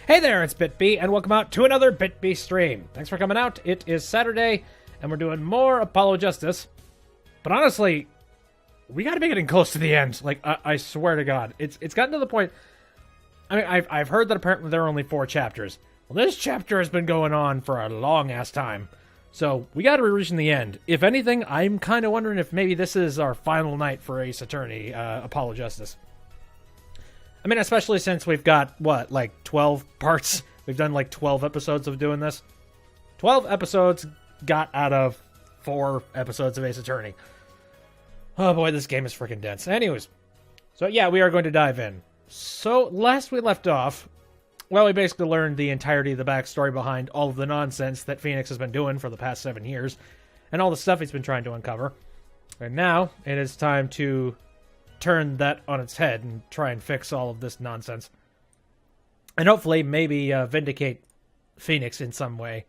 Hey there, it's BitB, and welcome out to another BitB stream. Thanks for coming out. It is Saturday, and we're doing more Apollo Justice. But honestly, we gotta be getting close to the end. Like, I swear to God. It's gotten to the point... I mean, I've heard that apparently there are only 4 chapters. Well, this chapter has been going on for a long-ass time. So, we gotta be reaching the end. If anything, I'm kind of wondering if maybe this is our final night for Ace Attorney, Apollo Justice. I mean, especially since we've got, what, like 12 parts? We've done like 12 episodes of doing this. 12 episodes got out of 4 episodes of Ace Attorney. Oh boy, this game is freaking dense. Anyways, so yeah, we are going to dive in. So, last we left off, well, we basically learned the entirety of the backstory behind all of the nonsense that Phoenix has been doing for the past 7 years, and all the stuff he's been trying to uncover. And now, it is time to turn that on its head and try and fix all of this nonsense. And hopefully, maybe vindicate Phoenix in some way.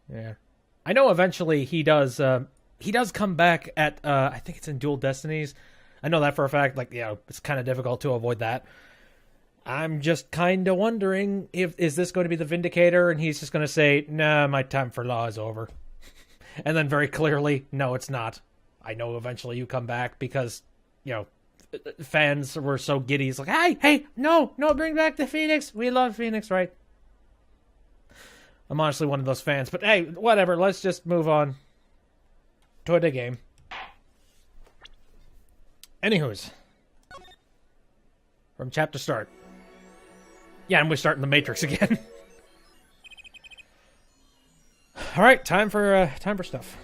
Yeah. I know eventually he does come back at, I think it's in Dual Destinies. I know that for a fact, like, you know, it's kind of difficult to avoid that. I'm just kind of wondering, is this going to be the Vindicator, and he's just going to say, nah, my time for law is over. And then very clearly, no, it's not. I know eventually you come back because, you know, fans were so giddy. It's like, hey, no, bring back the Phoenix. We love Phoenix, right? I'm honestly one of those fans, but hey, whatever. Let's just move on to the game. Anywho's, from chapter start. Yeah, and we start in the Matrix again. All right, time for stuff.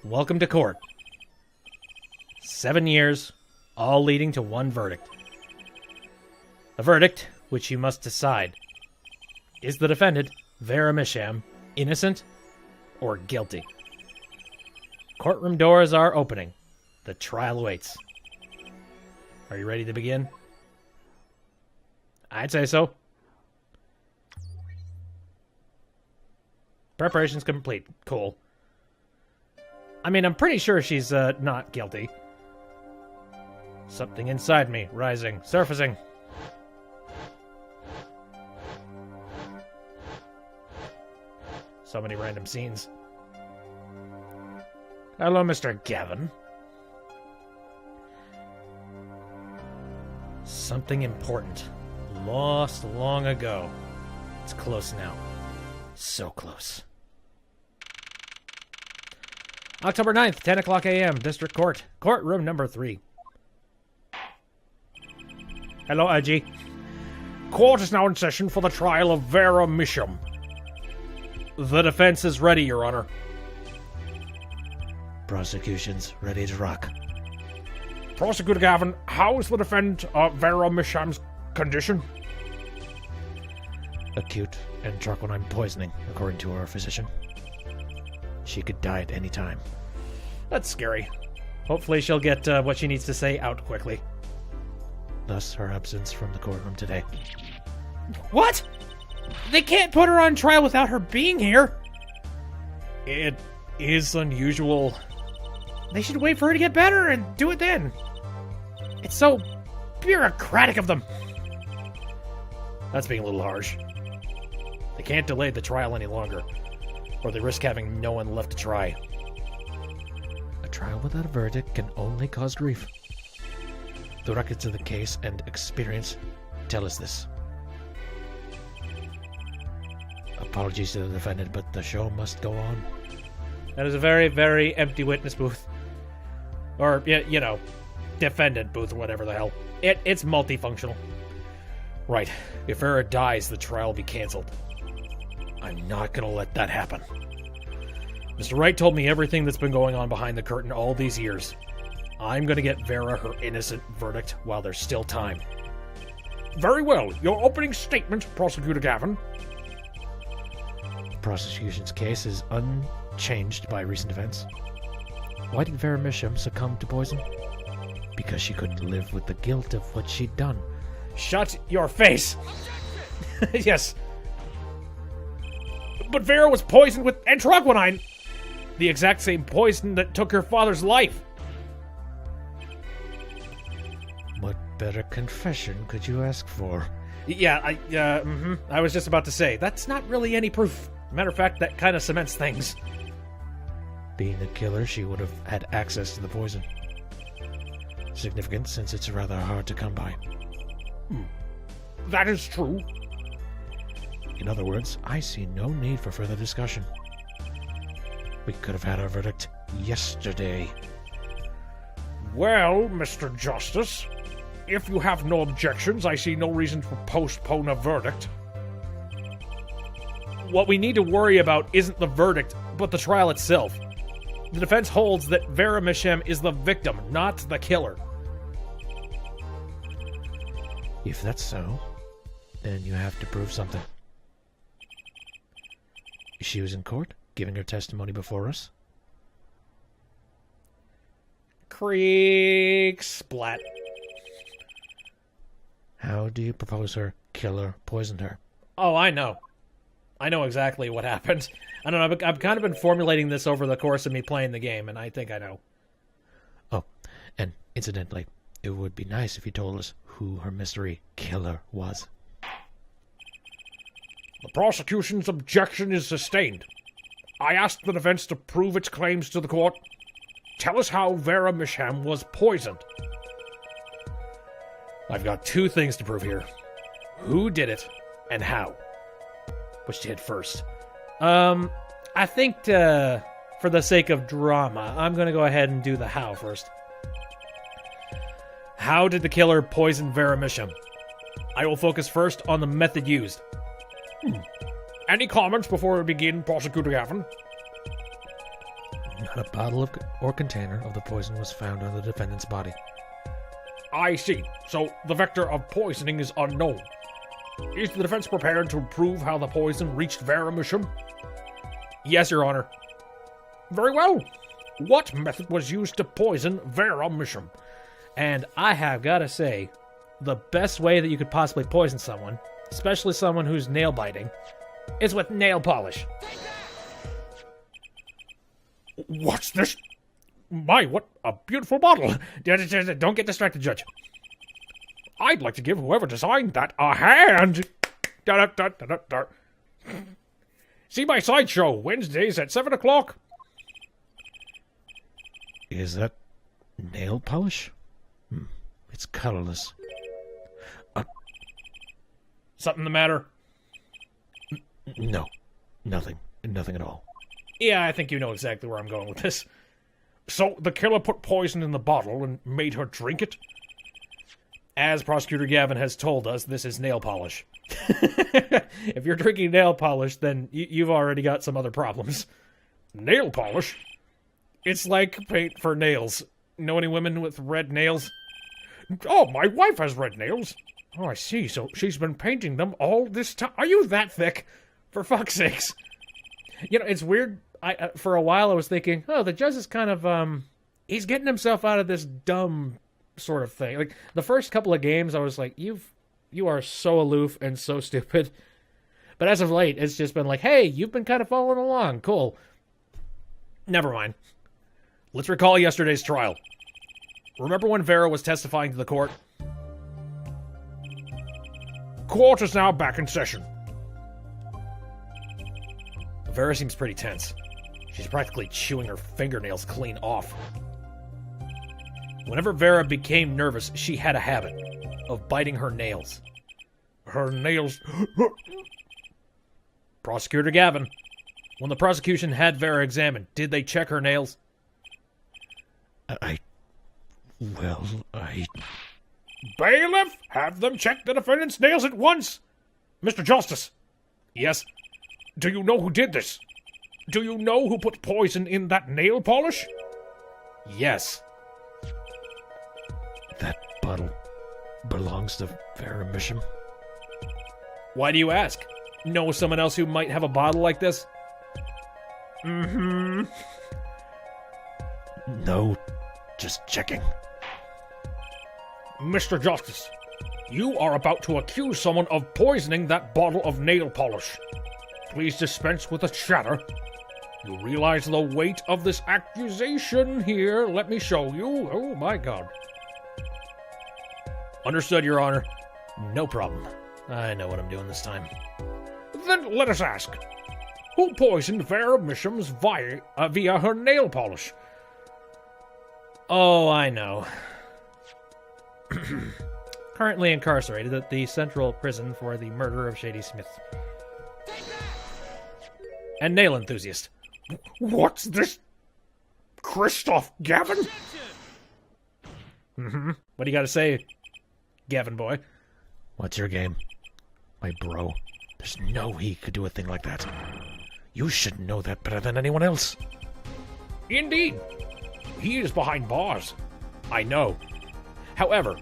Welcome to court. 7 years, all leading to one verdict. A verdict which you must decide. Is the defendant, Vera Misham, innocent or guilty? Courtroom doors are opening. The trial awaits. Are you ready to begin? I'd say so. Preparations complete. Cool. I mean, I'm pretty sure she's not guilty. Something inside me, rising, surfacing. So many random scenes. Hello, Mr. Gavin. Something important. Lost long ago. It's close now. So close. October 9th, 10 o'clock a.m., District Court. Courtroom number 3. Hello, Edgy. Court is now in session for the trial of Vera Misham. The defense is ready, Your Honor. Prosecution's ready to rock. Prosecutor Gavin, how is the defendant, Vera Misham's condition? Acute entroquinine poisoning, according to our physician. She could die at any time. That's scary. Hopefully she'll get what she needs to say out quickly. Thus, her absence from the courtroom today. What? They can't put her on trial without her being here. It is unusual. They should wait for her to get better and do it then. It's so bureaucratic of them. That's being a little harsh. They can't delay the trial any longer, or they risk having no one left to try. A trial without a verdict can only cause grief. The records of the case and experience tell us this. Apologies to the defendant, but the show must go on. That is a very, very empty witness booth. Or, you know, defendant booth or whatever the hell. It's multifunctional. Right. If Vera dies, the trial will be canceled. I'm not gonna let that happen. Mr. Wright told me everything that's been going on behind the curtain all these years. I'm gonna get Vera her innocent verdict while there's still time. Very well. Your opening statement, Prosecutor Gavin. The prosecution's case is unchanged by recent events. Why did Vera Misham succumb to poison? Because she couldn't live with the guilt of what she'd done. Shut your face! Yes. But Vera was poisoned with entroquinine! The exact same poison that took her father's life. But better confession could you ask for? Yeah, I was just about to say, that's not really any proof. Matter of fact, that kind of cements things. Being the killer, she would have had access to the poison. Significant, since it's rather hard to come by. That is true. In other words, I see no need for further discussion. We could have had our verdict yesterday. Well, Mr. Justice, if you have no objections, I see no reason to postpone a verdict. What we need to worry about isn't the verdict, but the trial itself. The defense holds that Vera Mishem is the victim, not the killer. If that's so, then you have to prove something. She was in court, giving her testimony before us. Creak splat. How do you propose her killer poisoned her? Oh, I know. I know exactly what happened. I don't know, I've kind of been formulating this over the course of me playing the game, and I think I know. Oh, and incidentally, it would be nice if you told us who her mystery killer was. The prosecution's objection is sustained. I asked the defense to prove its claims to the court. Tell us how Vera Mishem was poisoned. I've got two things to prove here. Who did it, and how. Which to hit first? I think, for the sake of drama, I'm going to go ahead and do the how first. How did the killer poison Vera Mishem? I will focus first on the method used. Any comments before we begin, Prosecutor Gavin? Not a bottle or container of the poison was found on the defendant's body. I see. So the vector of poisoning is unknown. Is the defense prepared to prove how the poison reached Vera Mishem? Yes, Your Honor. Very well. What method was used to poison Vera Mishem? And I have got to say, the best way that you could possibly poison someone, especially someone who's nail biting, is with nail polish. What's this? My, what a beautiful bottle. Don't get distracted, Judge. I'd like to give whoever designed that a hand. See my sideshow Wednesdays at 7 o'clock. Is that nail polish? It's colorless. Something the matter? No, nothing. Nothing at all. Yeah, I think you know exactly where I'm going with this. So, the killer put poison in the bottle and made her drink it? As Prosecutor Gavin has told us, this is nail polish. If you're drinking nail polish, then you've already got some other problems. Nail polish? It's like paint for nails. Know any women with red nails? Oh, my wife has red nails. Oh, I see. So she's been painting them all this time. Are you that thick? For fuck's sakes. You know, it's weird. For a while I was thinking, oh, the judge is kind of, he's getting himself out of this dumb sort of thing. Like, the first couple of games, I was like, you are so aloof and so stupid. But as of late, it's just been like, hey, you've been kind of following along. Cool. Never mind. Let's recall yesterday's trial. Remember when Vera was testifying to the court? Court is now back in session. Vera seems pretty tense. She's practically chewing her fingernails clean off. Whenever Vera became nervous, she had a habit of biting her nails. Her nails... Prosecutor Gavin, when the prosecution had Vera examined, did they check her nails? Bailiff, have them check the defendant's nails at once! Mr. Justice. Yes? Do you know who did this? Do you know who put poison in that nail polish? Yes. That bottle belongs to Vera Mishem. Why do you ask? Know someone else who might have a bottle like this? No, just checking. Mr. Justice, you are about to accuse someone of poisoning that bottle of nail polish. Please dispense with the chatter. You realize the weight of this accusation here. Let me show you. Oh, my God. Understood, Your Honor. No problem. I know what I'm doing this time. Then let us ask. Who poisoned Vera Misham's via her nail polish? Oh, I know. Currently incarcerated at the Central Prison for the murder of Shady Smith. And nail enthusiast. What's this? Christoph Gavin? Mm-hmm. What do you got to say, Gavin boy? What's your game? My bro. There's no way he could do a thing like that. You should know that better than anyone else. Indeed. He is behind bars. I know. However,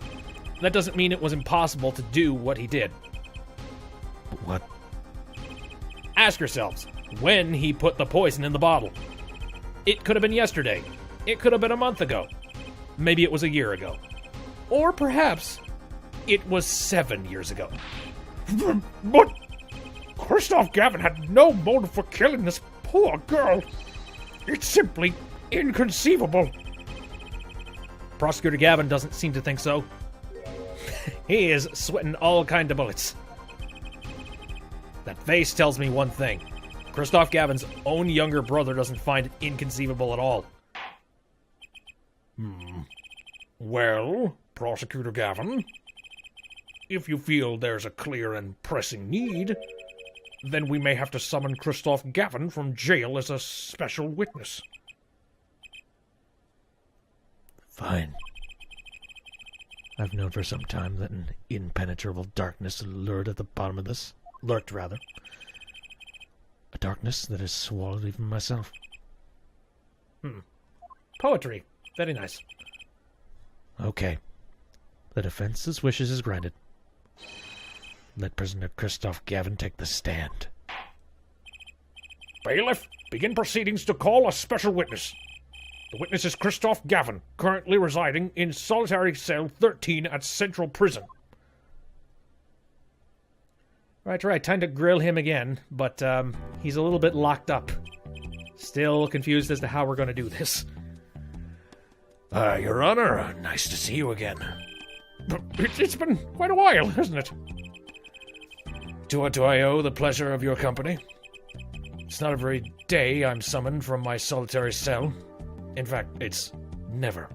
that doesn't mean it was impossible to do what he did. What? Ask yourselves, when he put the poison in the bottle. It could have been yesterday. It could have been a month ago. Maybe it was a year ago. Or perhaps it was 7 years ago. But Christoph Gavin had no motive for killing this poor girl. It's simply inconceivable. Prosecutor Gavin doesn't seem to think so. He is sweating all kind of bullets. That face tells me one thing. Christoph Gavin's own younger brother doesn't find it inconceivable at all. Well, Prosecutor Gavin, if you feel there's a clear and pressing need, then we may have to summon Christoph Gavin from jail as a special witness. Fine. I've known for some time that an impenetrable darkness lurked at the bottom of this. Lurked, rather. A darkness that has swallowed even myself. Poetry. Very nice. Okay. The defense's wishes is granted. Let prisoner Christoph Gavin take the stand. Bailiff, begin proceedings to call a special witness. The witness is Christoph Gavin, currently residing in solitary cell 13 at Central Prison. Right. Time to grill him again, but he's a little bit locked up. Still confused as to how we're going to do this. Your Honor, nice to see you again. It's been quite a while, hasn't it? To what do I owe the pleasure of your company? It's not every day I'm summoned from my solitary cell. In fact, it's never.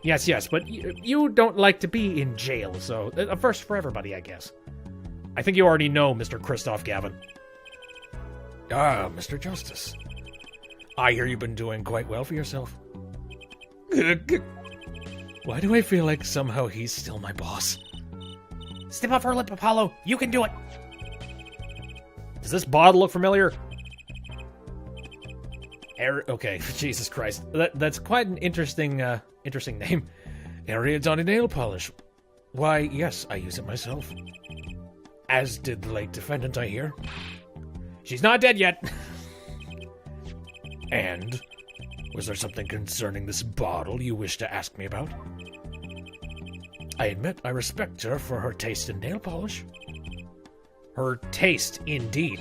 Yes, but you don't like to be in jail, so a first for everybody, I guess. I think you already know Mr. Christoph Gavin. Ah, Mr. Justice. I hear you've been doing quite well for yourself. Why do I feel like somehow he's still my boss? Step up her lip, Apollo. You can do it. Does this bottle look familiar? Okay, Jesus Christ. That's quite an interesting name. Ariadne nail polish. Why, yes, I use it myself. As did the late defendant, I hear. She's not dead yet. And? Was there something concerning this bottle you wish to ask me about? I admit I respect her for her taste in nail polish. Her taste, indeed.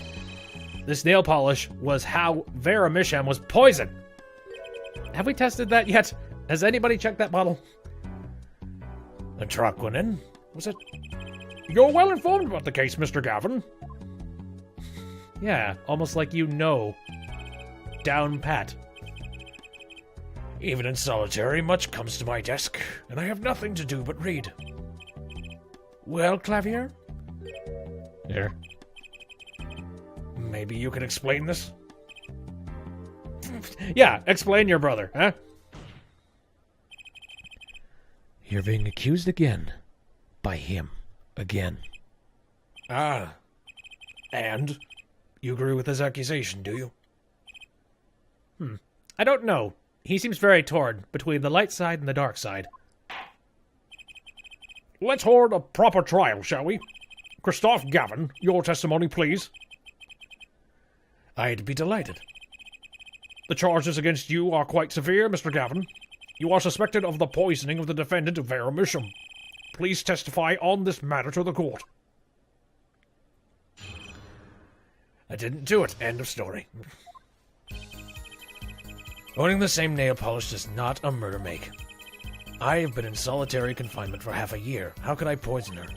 This nail polish was how Vera Misham was poisoned. Have we tested that yet? Has anybody checked that bottle? Atraquinin, was it? You're well informed about the case, Mr. Gavin. Yeah, almost like you know. Down pat. Even in solitary, much comes to my desk, and I have nothing to do but read. Well, Clavier? Here. Maybe you can explain this? Yeah, explain your brother, huh? You're being accused again. By him. Again. Ah. And? You agree with his accusation, do you? I don't know. He seems very torn between the light side and the dark side. Let's hold a proper trial, shall we? Christoph Gavin, your testimony, please. I'd be delighted. The charges against you are quite severe, Mr. Gavin. You are suspected of the poisoning of the defendant, Vera Misham. Please testify on this matter to the court. I didn't do it. End of story. Owning the same nail polish does not a murder make. I have been in solitary confinement for half a year. How could I poison her?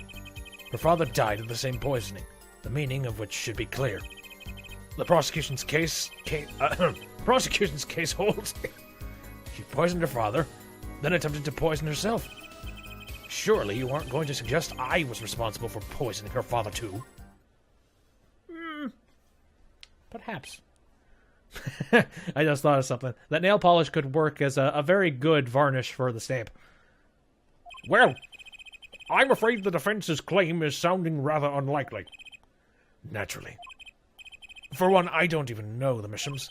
Her father died of the same poisoning, the meaning of which should be clear. The prosecution's case holds. She poisoned her father, then attempted to poison herself. Surely you aren't going to suggest I was responsible for poisoning her father too? Perhaps. I just thought of something. That nail polish could work as a very good varnish for the stamp. Well, I'm afraid the defense's claim is sounding rather unlikely. Naturally. For one, I don't even know the Mishams.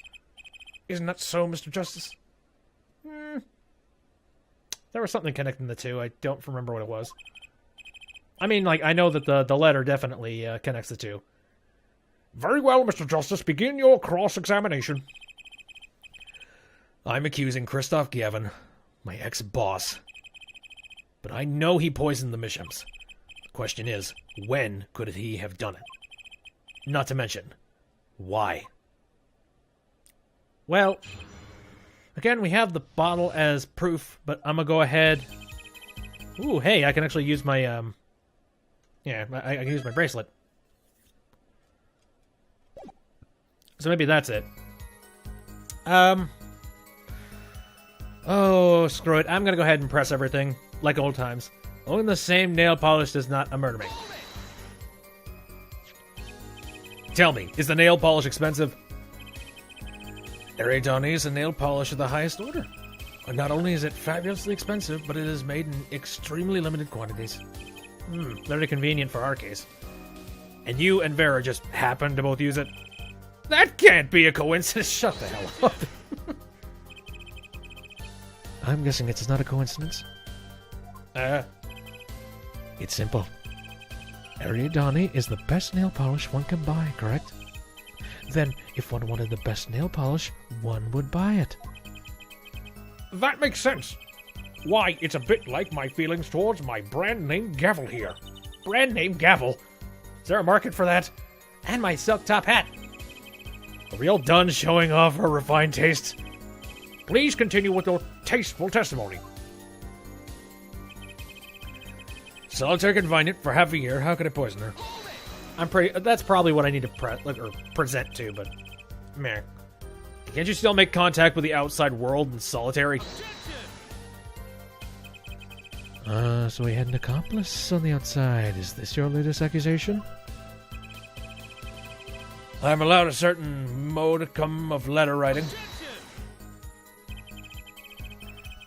Isn't that so, Mr. Justice? There was something connecting the two. I don't remember what it was. I mean, like, I know that the letter definitely connects the two. Very well, Mr. Justice. Begin your cross-examination. I'm accusing Christoph Gavin, my ex-boss. But I know he poisoned the Mishams. The question is, when could he have done it? Not to mention, why? Well, again, we have the bottle as proof, but I'm gonna go ahead. Ooh, hey, I can actually use my, yeah, I can use my bracelet. So maybe that's it. Oh, screw it. I'm gonna go ahead and press everything, like old times. Owning the same nail polish does not murder me. Tell me, is the nail polish expensive? Eridani is a nail polish of the highest order. And not only is it fabulously expensive, but it is made in extremely limited quantities. Very convenient for our case. And you and Vera just happen to both use it? That can't be a coincidence. Shut the hell up. I'm guessing it's not a coincidence. It's simple. Ariadne is the best nail polish one can buy, correct? Then, if one wanted the best nail polish, one would buy it. That makes sense. Why, it's a bit like my feelings towards my brand name gavel here. Brand name gavel? Is there a market for that? And my silk top hat. A real done showing off her refined taste. Please continue with your tasteful testimony. Solitary confinement for half a year. How could I poison her? That's probably what I need to present to, but meh. Can't you still make contact with the outside world in solitary? So we had an accomplice on the outside. Is this your latest accusation? I'm allowed a certain modicum of letter writing.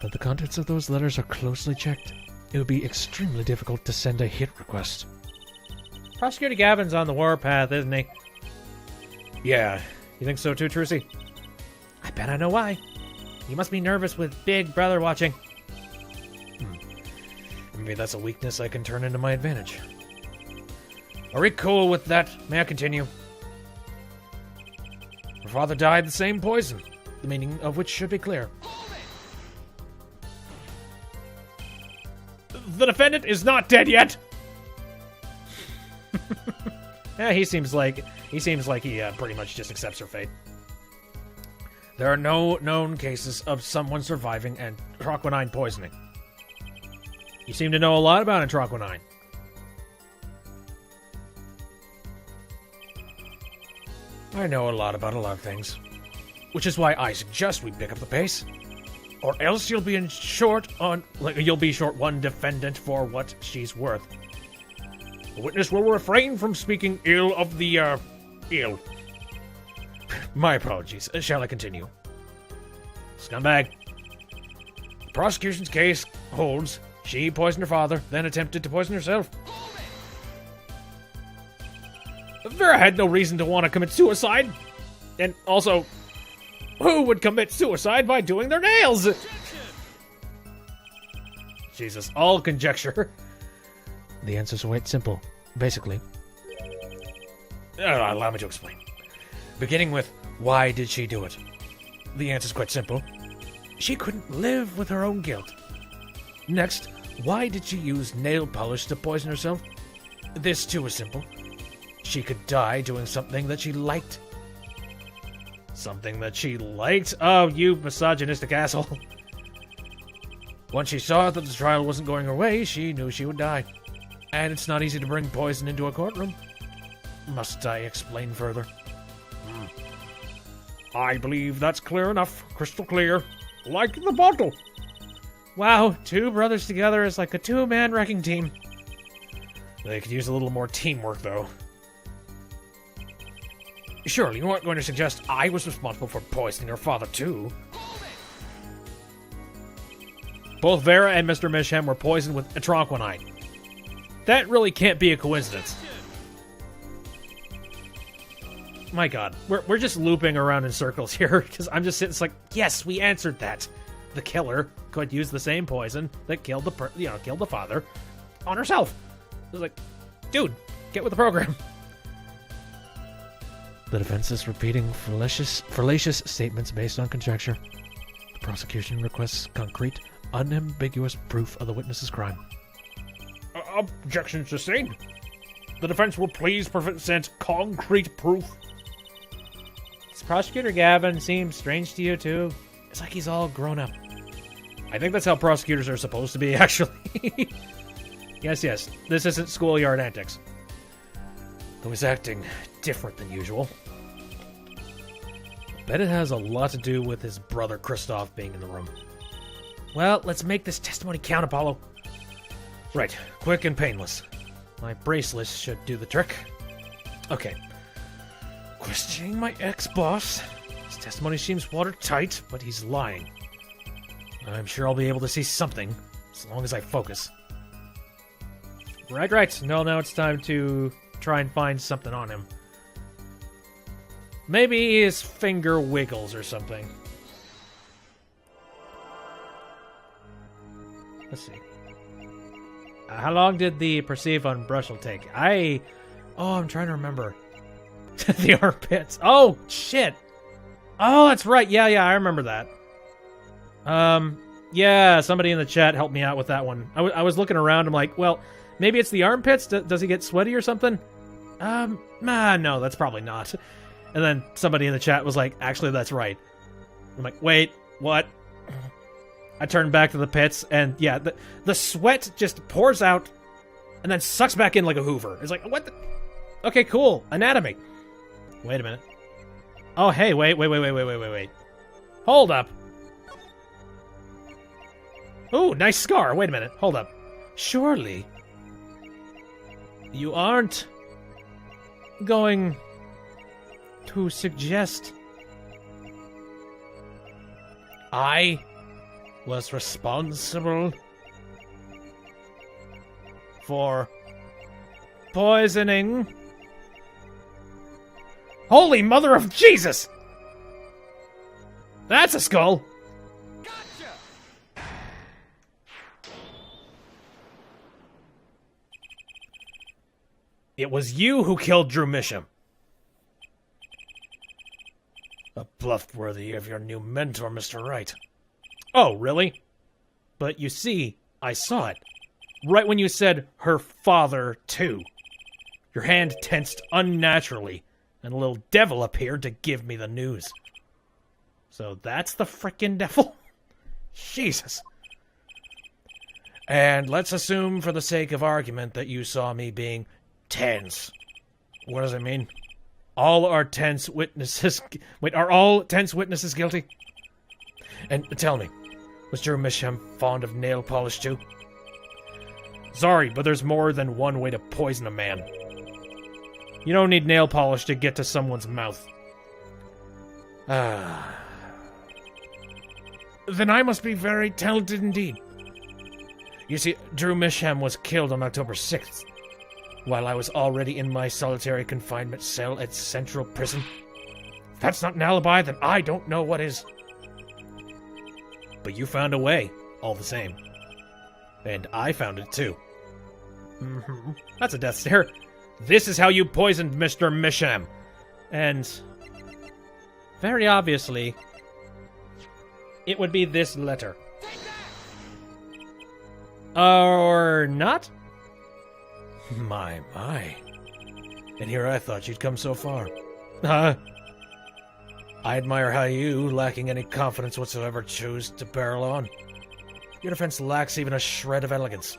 But the contents of those letters are closely checked. It would be extremely difficult to send a hit request. Prosecutor Gavin's on the warpath, isn't he? Yeah. You think so too, Trucy? I bet I know why. He must be nervous with Big Brother watching. Maybe that's a weakness I can turn into my advantage. Are we cool with that? May I continue? Her father died the same poison, the meaning of which should be clear. The defendant is not dead yet. Yeah, he seems like he pretty much just accepts her fate. There are no known cases of someone surviving anthraquinine poisoning. You seem to know a lot about anthraquinine. I know a lot about a lot of things, which is why I suggest we pick up the pace, or else you'll be short one defendant for what she's worth. The witness will refrain from speaking ill of the ill. My apologies. Shall I continue? Scumbag. The prosecution's case holds she poisoned her father, then attempted to poison herself. Vera had no reason to want to commit suicide. And also, who would commit suicide by doing their nails? Jesus, all conjecture. The answer's quite simple. Basically. Allow me to explain. Beginning with, why did she do it? The answer's quite simple. She couldn't live with her own guilt. Next, why did she use nail polish to poison herself? This too is simple. She could die doing something that she liked. Something that she liked? Oh, you misogynistic asshole. Once she saw that the trial wasn't going her way, she knew she would die. And it's not easy to bring poison into a courtroom. Must I explain further? I believe that's clear enough. Crystal clear. Like the bottle. Wow, two brothers together is like a two-man wrecking team. They could use a little more teamwork, though. Surely you aren't going to suggest I was responsible for poisoning your father, too? Both Vera and Mr. Misham were poisoned with atronquinite. That really can't be a coincidence. My god, we're just looping around in circles here, because I'm just sitting, it's like, yes, we answered that. The killer could use the same poison that killed killed the father on herself. It was like, dude, get with the program. The defense is repeating fallacious statements based on conjecture. The prosecution requests concrete, unambiguous proof of the witness's crime. Objection sustained. The defense will please present concrete proof. Does Prosecutor Gavin seem strange to you, too? It's like he's all grown up. I think that's how prosecutors are supposed to be, actually. Yes. This isn't schoolyard antics. Though he's acting different than usual. Bet it has a lot to do with his brother Christoph being in the room. Well, let's make this testimony count, Apollo. Right, quick and painless. My bracelet should do the trick. Okay. Questioning my ex-boss. His testimony seems watertight, but he's lying. I'm sure I'll be able to see something, as long as I focus. Right. Now it's time to try and find something on him. Maybe his finger wiggles or something. Let's see. How long did the perceive on Brushel take? I'm trying to remember. The armpits. Oh, shit. Oh, that's right. Yeah, I remember that. Yeah, somebody in the chat helped me out with that one. I was looking around. I'm like, well, maybe it's the armpits. Does he get sweaty or something? No, that's probably not. And then somebody in the chat was like, actually, that's right. I'm like, wait, what? I turned back to the pits, and yeah, the sweat just pours out and then sucks back in like a Hoover. It's like, what the? Okay, cool. Anatomy. Wait a minute. Oh, hey, wait. Hold up. Ooh, nice scar. Wait a minute. Hold up. Surely you aren't going to suggest I was responsible for poisoning? Holy Mother of Jesus! That's a skull! Gotcha! It was you who killed Drew Misham. A bluff worthy of your new mentor, Mr. Wright. Oh, really? But you see, I saw it. Right when you said, her father, too. Your hand tensed unnaturally, and a little devil appeared to give me the news. So that's the frickin' devil? Jesus. And let's assume, for the sake of argument, that you saw me being tense. What does it mean? All our tense witnesses... Wait, are all tense witnesses guilty? And tell me, was Drew Misham fond of nail polish too? Sorry, but there's more than one way to poison a man. You don't need nail polish to get to someone's mouth. Then I must be very talented indeed. You see, Drew Misham was killed on October 6th, while I was already in my solitary confinement cell at Central Prison. If that's not an alibi, then I don't know what is. But you found a way, all the same. And I found it too. Mm-hmm. That's a death stare. This is how you poisoned Mr. Misham. And very obviously, it would be this letter. Or not? My. And here I thought you'd come so far. I admire how you, lacking any confidence whatsoever, chose to barrel on. Your defense lacks even a shred of elegance.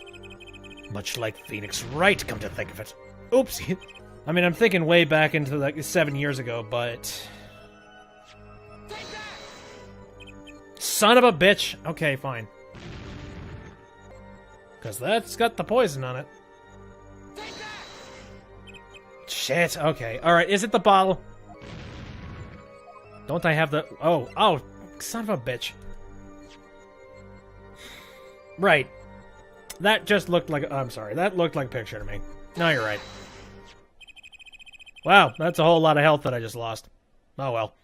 Much like Phoenix Wright, come to think of it. Oops. I mean, I'm thinking way back into like 7 years ago, but... Son of a bitch. Okay, fine. Because that's got the poison on it. Shit, okay. Alright, is it the bottle? Don't I have the... Oh, son of a bitch. Right. That just looked like... I'm sorry, that looked like a picture to me. No, you're right. Wow, that's a whole lot of health that I just lost. Oh well.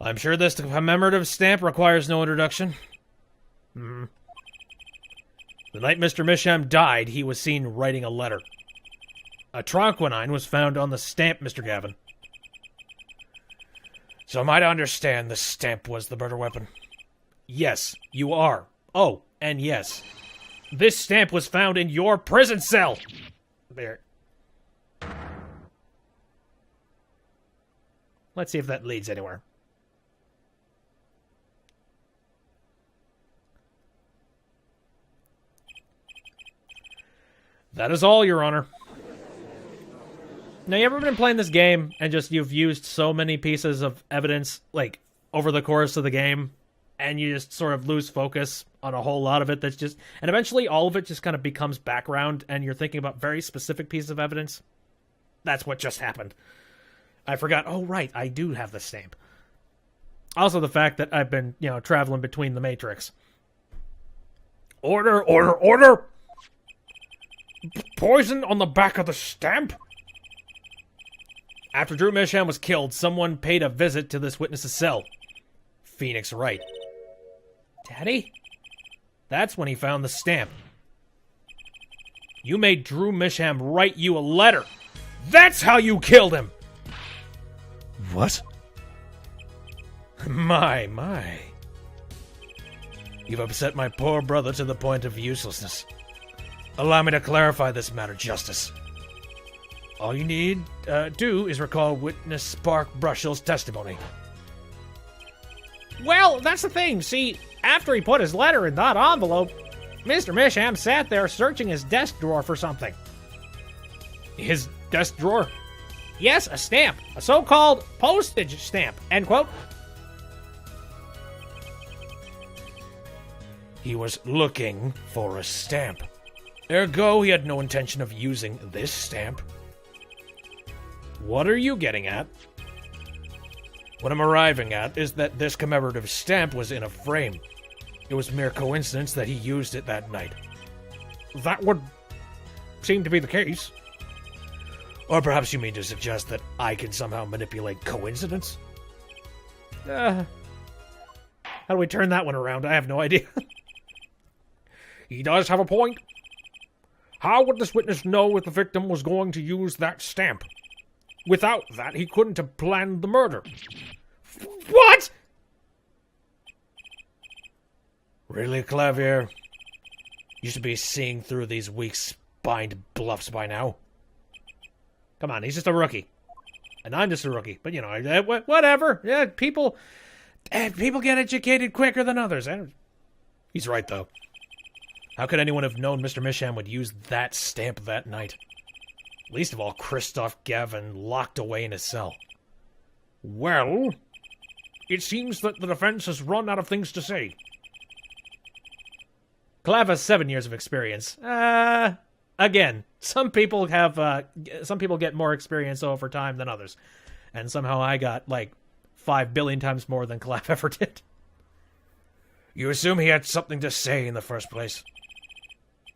I'm sure this commemorative stamp requires no introduction. The night Mr. Misham died, he was seen writing a letter. A Tronquinine was found on the stamp, Mr. Gavin. So am I to understand the stamp was the murder weapon? Yes, you are. Oh, and yes. This stamp was found in your prison cell. There. Let's see if that leads anywhere. That is all, Your Honor. Now, you ever been playing this game and just you've used so many pieces of evidence, like, over the course of the game, and you just sort of lose focus on a whole lot of it that's just... And eventually all of it just kind of becomes background, and you're thinking about very specific pieces of evidence? That's what just happened. I forgot, oh, right, I do have the stamp. Also the fact that I've been, traveling between the Matrix. Order, order, order! Poison on the back of the stamp? After Drew Misham was killed, someone paid a visit to this witness's cell. Phoenix Wright. Daddy? That's when he found the stamp. You made Drew Misham write you a letter. That's how you killed him! What? My. You've upset my poor brother to the point of uselessness. Allow me to clarify this matter, Justice. All you need do is recall witness Spark Brushill's testimony. Well, that's the thing. See, after he put his letter in that envelope, Mr. Misham sat there searching his desk drawer for something. His desk drawer? Yes, a stamp. A so-called postage stamp. End quote. He was looking for a stamp. Ergo, he had no intention of using this stamp. What are you getting at? What I'm arriving at is that this commemorative stamp was in a frame. It was mere coincidence that he used it that night. That would seem to be the case. Or perhaps you mean to suggest that I can somehow manipulate coincidence? How do we turn that one around? I have no idea. He does have a point. How would this witness know if the victim was going to use that stamp? Without that, he couldn't have planned the murder. What? Really, Clavier? You should be seeing through these weak-spined bluffs by now. Come on, he's just a rookie. And I'm just a rookie. But, whatever. Yeah, people get educated quicker than others. He's right, though. How could anyone have known Mr. Misham would use that stamp that night? Least of all, Christoph Gavin locked away in his cell. Well, it seems that the defense has run out of things to say. Clav has 7 years of experience. Again, some people get more experience over time than others. And somehow I got, 5 billion times more than Clav ever did. You assume he had something to say in the first place.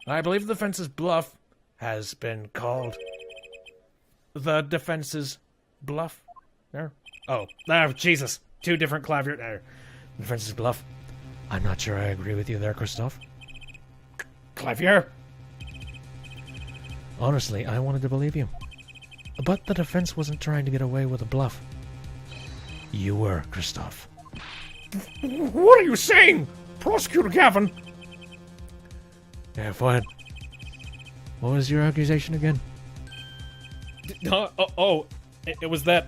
I believe the defense's bluff has been called. The defense's bluff? There. Oh, Jesus. 2 different Clavier. There. The defense's bluff. I'm not sure I agree with you there, Christoph. Clavier? Honestly, I wanted to believe you. But the defense wasn't trying to get away with a bluff. You were, Christoph. What are you saying, Prosecutor Gavin? Yeah, Fuad. What was your accusation again? It was that...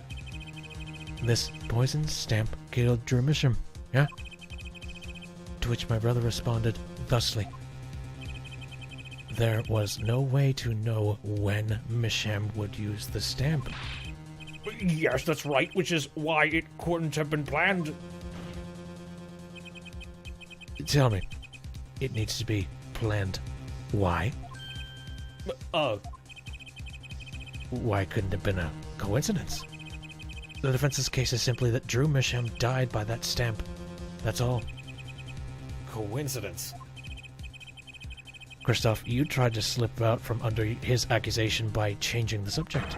This poison stamp killed Drew Misham, yeah? To which my brother responded thusly. There was no way to know when Misham would use the stamp. Yes, that's right, which is why it couldn't have been planned. Tell me, it needs to be planned. Why? Why couldn't it have been a coincidence? The defense's case is simply that Drew Misham died by that stamp. That's all. Coincidence? Kristoff, you tried to slip out from under his accusation by changing the subject.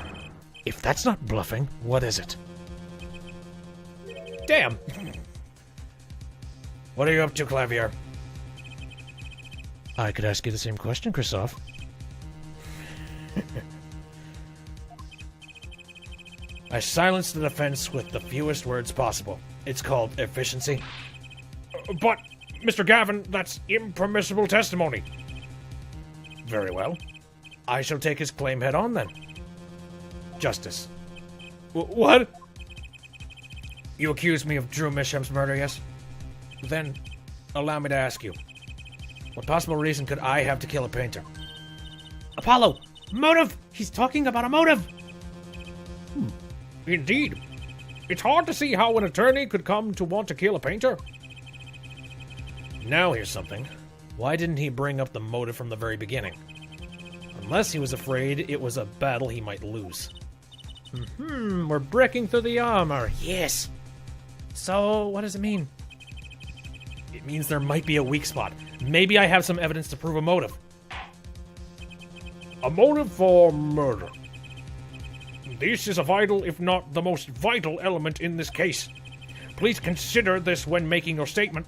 If that's not bluffing, what is it? Damn! What are you up to, Clavier? I could ask you the same question, Kristoff. I silenced the defense with the fewest words possible. It's called efficiency. But, Mr. Gavin, that's impermissible testimony. Very well. I shall take his claim head on, then. Justice. What? You accuse me of Drew Misham's murder, yes? Then, allow me to ask you. What possible reason could I have to kill a painter? Apollo! Motive! He's talking about a motive! Indeed. It's hard to see how an attorney could come to want to kill a painter. Now here's something. Why didn't he bring up the motive from the very beginning? Unless he was afraid it was a battle he might lose. We're breaking through the armor. Yes. So, what does it mean? It means there might be a weak spot. Maybe I have some evidence to prove a motive. A motive for murder. This is a vital, if not the most vital element in this case. Please consider this when making your statement.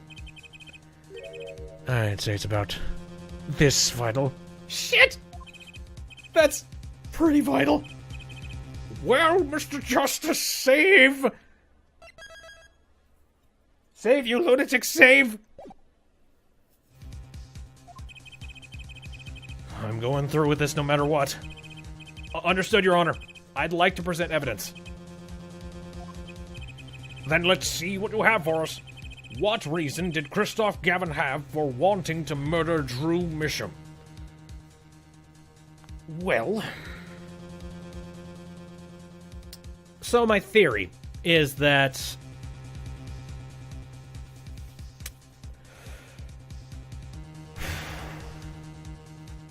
I'd say it's about this vital. Shit! That's pretty vital. Well, Mr. Justice, save! Save, you lunatic, save! I'm going through with this no matter what. Understood, Your Honor. I'd like to present evidence. Then let's see what you have for us. What reason did Kristoff Gavin have for wanting to murder Drew Misham? Well... So my theory is that...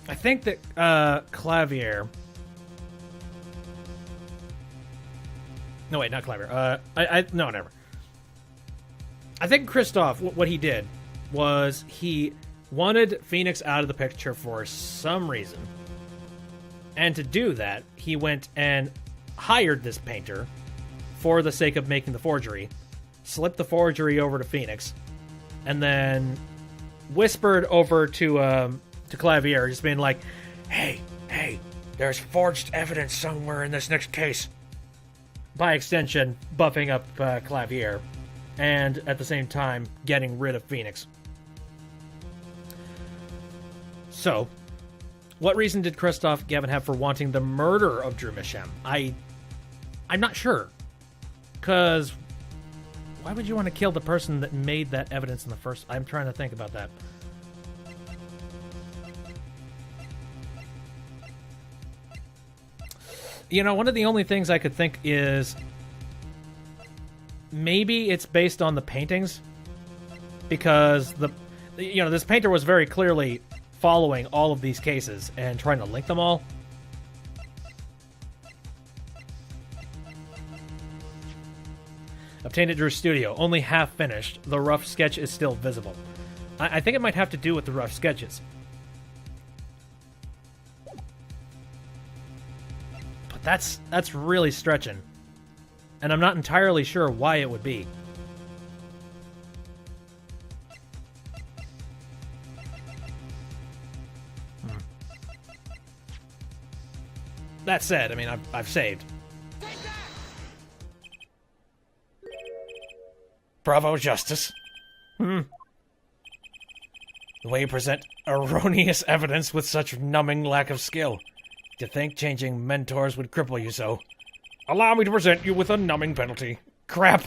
I think that Clavier... No, wait, not Clavier. No, never. I think Kristoff, what he did was he wanted Phoenix out of the picture for some reason. And to do that, he went and hired this painter for the sake of making the forgery, slipped the forgery over to Phoenix, and then whispered over to Clavier, just being like, hey, there's forged evidence somewhere in this next case. By extension, buffing up Clavier, and at the same time, getting rid of Phoenix. So, what reason did Kristoff Gavin have for wanting the murder of Drew Misham? I'm not sure. Because why would you want to kill the person that made that evidence in the first... I'm trying to think about that. You know, one of the only things I could think is maybe it's based on the paintings, because this painter was very clearly following all of these cases and trying to link them all. Obtained at Drew's studio, only half finished. The rough sketch is still visible. I think it might have to do with the rough sketches. That's really stretching. And I'm not entirely sure why it would be. That said, I mean, I've saved. Bravo, Justice. The way you present erroneous evidence with such numbing lack of skill. To think changing mentors would cripple you so. Allow me to present you with a numbing penalty. Crap.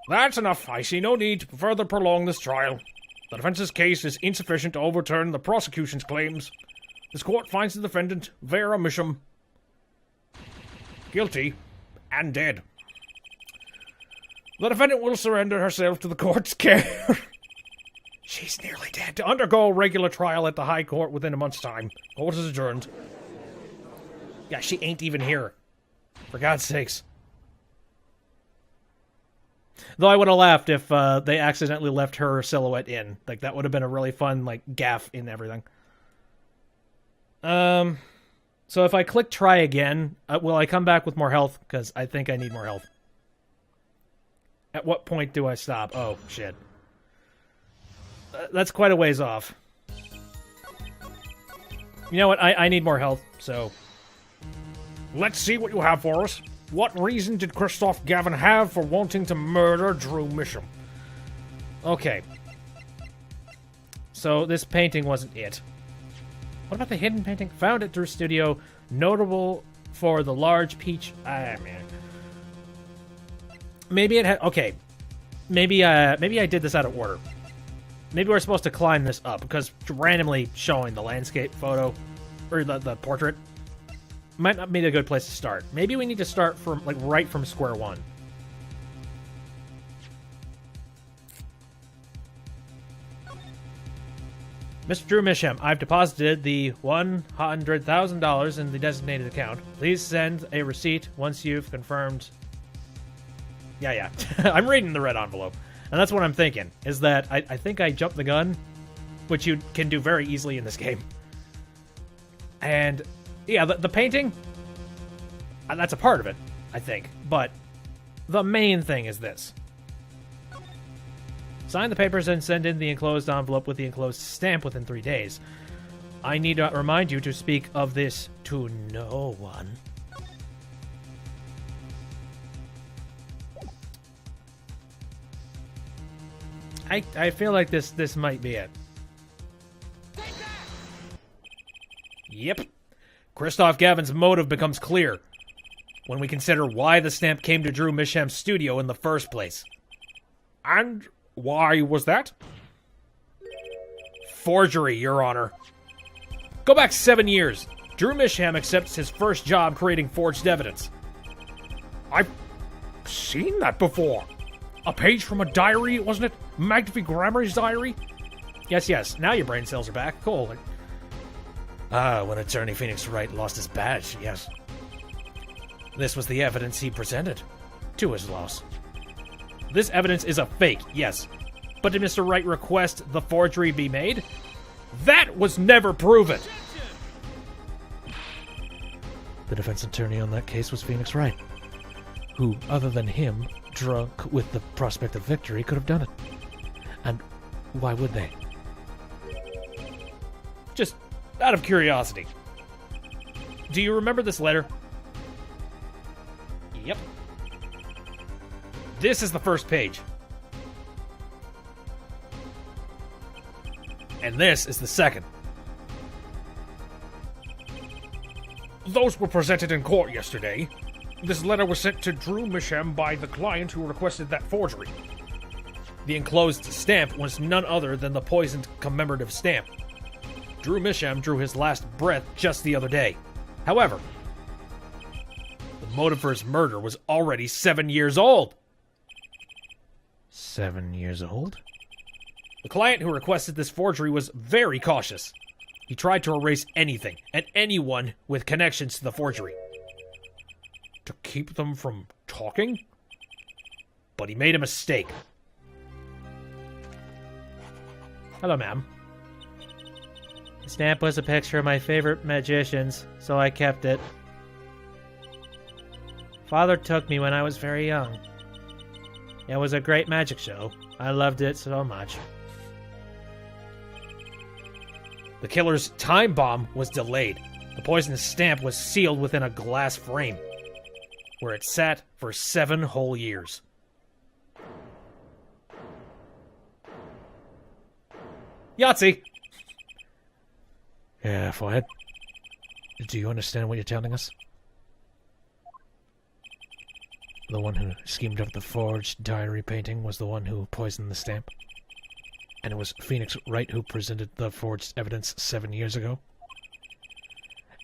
That's enough. I see no need to further prolong this trial. The defense's case is insufficient to overturn the prosecution's claims. This court finds the defendant, Vera Misham, guilty and dead. The defendant will surrender herself to the court's care. She's nearly dead. To undergo regular trial at the High Court within a month's time. Court is adjourned. Yeah, she ain't even here. For God's sakes. Though I would have laughed if they accidentally left her silhouette in. Like, that would have been a really fun, like, gaff in everything. So if I click try again, will I come back with more health? Because I think I need more health. At what point do I stop? Oh, shit. That's quite a ways off. You know what? I need more health, so... Let's see what you have for us. What reason did Christoph Gavin have for wanting to murder Drew Misham? Okay. So this painting wasn't it. What about the hidden painting? Found at Drew's studio, notable for the large peach... man. Maybe it had... Okay. Maybe I did this out of order. Maybe we're supposed to climb this up, because randomly showing the landscape photo, or the portrait, might not be a good place to start. Maybe we need to start from, like, right from square one. Mr. Drew Misham, I've deposited the $100,000 in the designated account. Please send a receipt once you've confirmed... Yeah. I'm reading the red envelope. And that's what I'm thinking, is that I think I jumped the gun, which you can do very easily in this game. And, yeah, the painting, that's a part of it, I think. But the main thing is this. Sign the papers and send in the enclosed envelope with the enclosed stamp within 3 days. I need to remind you to speak of this to no one. I feel like this might be it. Yep. Christoph Gavin's motive becomes clear when we consider why the stamp came to Drew Misham's studio in the first place. And why was that? Forgery, Your Honor. Go back 7 years. Drew Misham accepts his first job creating forged evidence. I've seen that before. A page from a diary, wasn't it? Magnifique Grammar's diary? Yes. Now your brain cells are back. Cool. When Attorney Phoenix Wright lost his badge, yes. This was the evidence he presented to his loss. This evidence is a fake, yes. But did Mr. Wright request the forgery be made? That was never proven! The defense attorney on that case was Phoenix Wright, who, other than him, drunk with the prospect of victory, could have done it. And why would they? Just out of curiosity. Do you remember this letter? Yep. This is the first page. And this is the second. Those were presented in court yesterday. This letter was sent to Drew Misham by the client who requested that forgery. The enclosed stamp was none other than the poisoned commemorative stamp. Drew Misham drew his last breath just the other day. However, the motive for his murder was already 7 years old. 7 years old? The client who requested this forgery was very cautious. He tried to erase anything and anyone with connections to the forgery. To keep them from talking? But he made a mistake. Hello, ma'am. The stamp was a picture of my favorite magicians, so I kept it. Father took me when I was very young. It was a great magic show. I loved it so much. The killer's time bomb was delayed. The poisonous stamp was sealed within a glass frame, where it sat for 7 whole years. Yahtzee! Yeah, Forehead. Do you understand what you're telling us? the one who schemed up the forged diary painting was the one who poisoned the stamp. And it was Phoenix Wright who presented the forged evidence 7 years ago.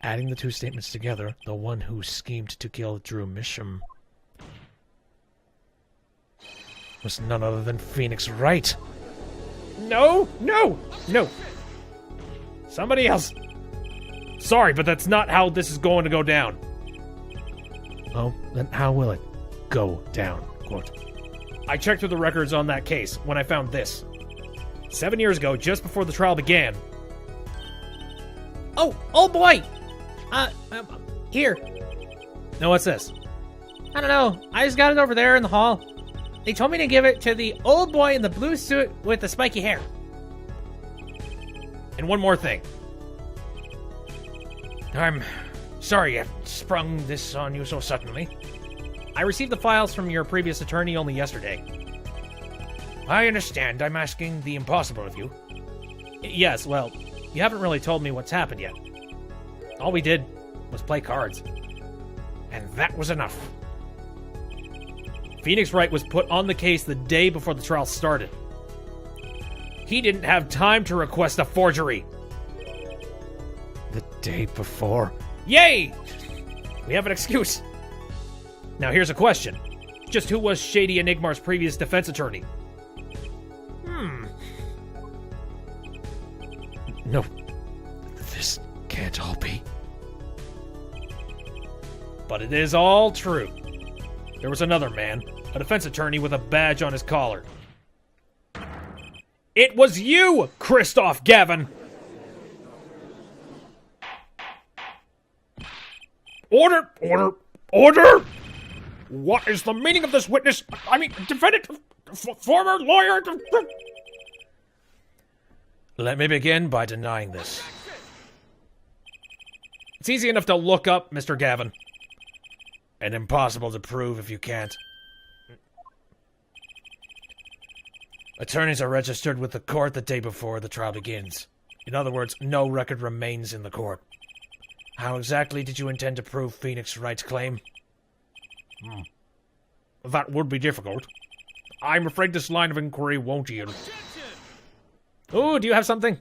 Adding the two statements together, the one who schemed to kill Drew Misham was none other than Phoenix Wright. No! Somebody else. Sorry, but that's not how this is going to go down. Oh, then how will it go down, quote? I checked through the records on that case when I found this. 7 years ago, just before the trial began. Oh boy! Here. Now what's this? I don't know. I just got it over there in the hall. They told me to give it to the old boy in the blue suit with the spiky hair. And one more thing. I'm sorry I sprung this on you so suddenly. I received the files from your previous attorney only yesterday. I understand I'm asking the impossible of you. Yes, well, you haven't really told me what's happened yet. All we did was play cards. And that was enough. Phoenix Wright was put on the case the day before the trial started. He didn't have time to request a forgery. The day before? Yay! We have an excuse. Now here's a question. Just who was Shady Enigmar's previous defense attorney? No. This can't all be. But it is all true. There was another man, a defense attorney with a badge on his collar. It was you, Christoph Gavin! Order! What is the meaning of this witness? I mean, defendant, former lawyer. Let me begin by denying this. It's easy enough to look up, Mr. Gavin. And impossible to prove if you can't. Attorneys are registered with the court the day before the trial begins. In other words, no record remains in the court. How exactly did you intend to prove Phoenix Wright's claim? That would be difficult. I'm afraid this line of inquiry won't yield. Ooh, do you have something?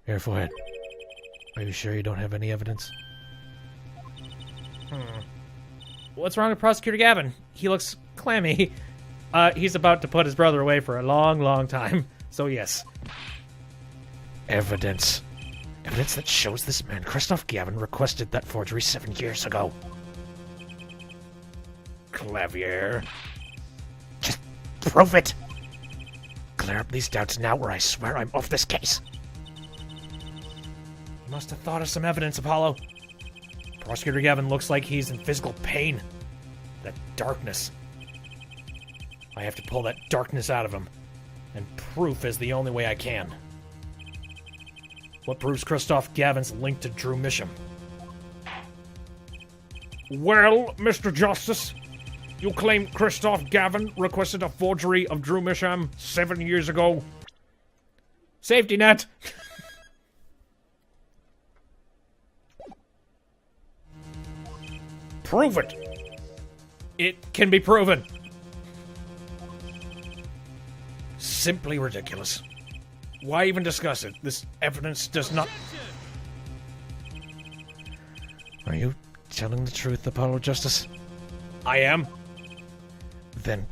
Here, Forehead. Are you sure you don't have any evidence? What's wrong with Prosecutor Gavin? He looks clammy. He's about to put his brother away for a long, long time. So yes. Evidence. Evidence that shows this man, Christoph Gavin, requested that forgery 7 years ago. Clavier. Just prove it! Clear up these doubts now or I swear I'm off this case. You must have thought of some evidence, Apollo. Prosecutor Gavin looks like he's in physical pain. That darkness. I have to pull that darkness out of him. And proof is the only way I can. What proves Christoph Gavin's link to Drew Misham? Well, Mr. Justice, you claim Christoph Gavin requested a forgery of Drew Misham 7 years ago. Safety net! Prove it! It can be proven. Simply ridiculous. Why even discuss it? This evidence does not... Are you telling the truth, Apollo Justice? I am. Then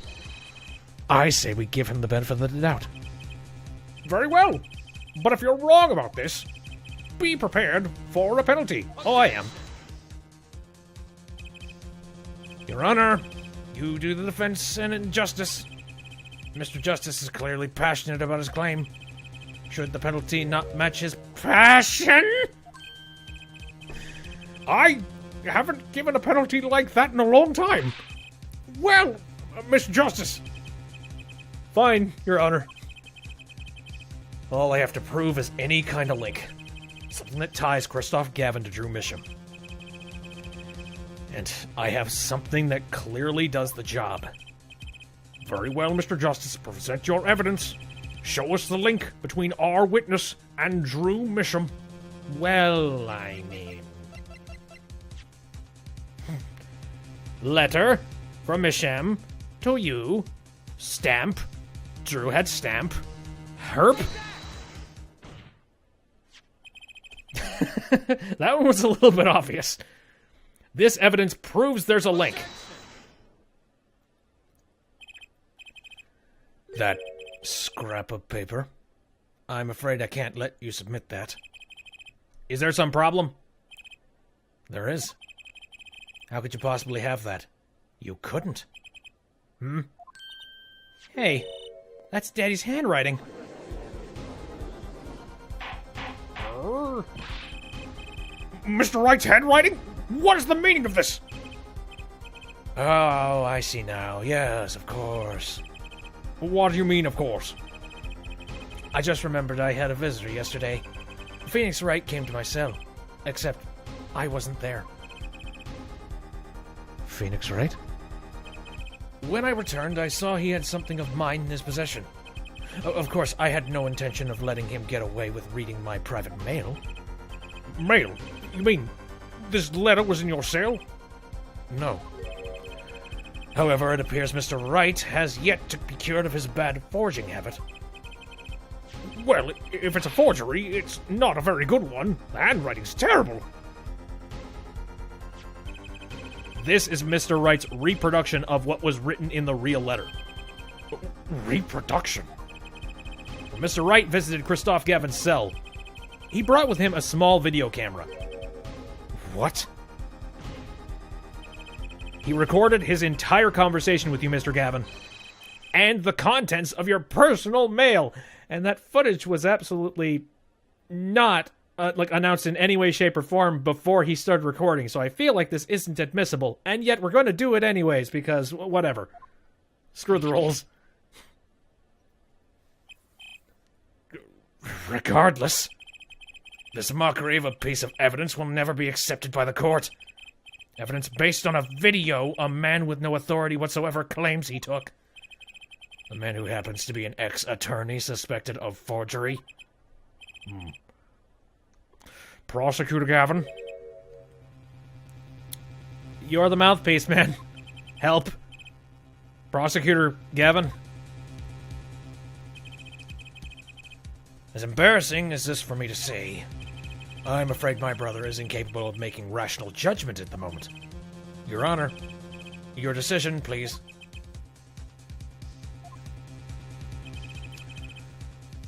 I say we give him the benefit of the doubt. Very well. But if you're wrong about this, be prepared for a penalty. Oh, I am. Your Honor, you do the defense and injustice. Mr. Justice is clearly passionate about his claim. Should the penalty not match his passion? I haven't given a penalty like that in a long time. Well, Mr. Justice. Fine, Your Honor. All I have to prove is any kind of link. Something that ties Christoph Gavin to Drew Misham. And I have something that clearly does the job. Very well, Mr. Justice, present your evidence. Show us the link between our witness and Drew Misham. Well, I mean... Letter from Mishem to you. Stamp. Drew had stamp. Herp. That one was a little bit obvious. This evidence proves there's a link. That scrap of paper. I'm afraid I can't let you submit that. Is there some problem? There is. How could you possibly have that? You couldn't. Hey, that's Daddy's handwriting. Mr. Wright's handwriting? What is the meaning of this? Oh, I see now. Yes, of course. What do you mean, of course? I just remembered I had a visitor yesterday. Phoenix Wright came to my cell. Except, I wasn't there. Phoenix Wright? When I returned, I saw he had something of mine in his possession. Of course, I had no intention of letting him get away with reading my private mail. Mail? You mean this letter was in your cell? No. However, it appears Mr. Wright has yet to be cured of his bad forging habit. Well, if it's a forgery, it's not a very good one. The handwriting's terrible. This is Mr. Wright's reproduction of what was written in the real letter. Reproduction? When Mr. Wright visited Christoph Gavin's cell, he brought with him a small video camera. What? He recorded his entire conversation with you, Mr. Gavin, and the contents of your personal mail. And that footage was absolutely not announced in any way, shape, or form before he started recording. So I feel like this isn't admissible, and yet we're going to do it anyways because whatever. Screw the rules. Regardless, this mockery of a piece of evidence will never be accepted by the court. Evidence based on a video a man with no authority whatsoever claims he took. A man who happens to be an ex-attorney suspected of forgery. Prosecutor Gavin. You're the mouthpiece, man. Help. Prosecutor Gavin. As embarrassing as this for me to say, I'm afraid my brother is incapable of making rational judgment at the moment. Your Honor, your decision, please.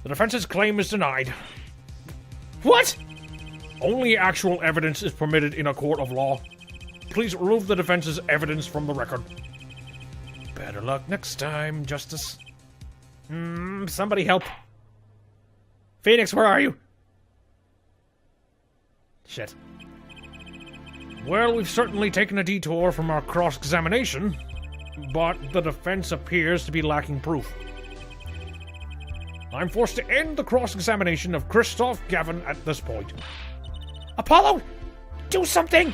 The defense's claim is denied. What? Only actual evidence is permitted in a court of law. Please remove the defense's evidence from the record. Better luck next time, Justice. Somebody help. Phoenix, where are you? Shit. Well, we've certainly taken a detour from our cross-examination, but the defense appears to be lacking proof. I'm forced to end the cross-examination of Christoph Gavin at this point. Apollo! Do something!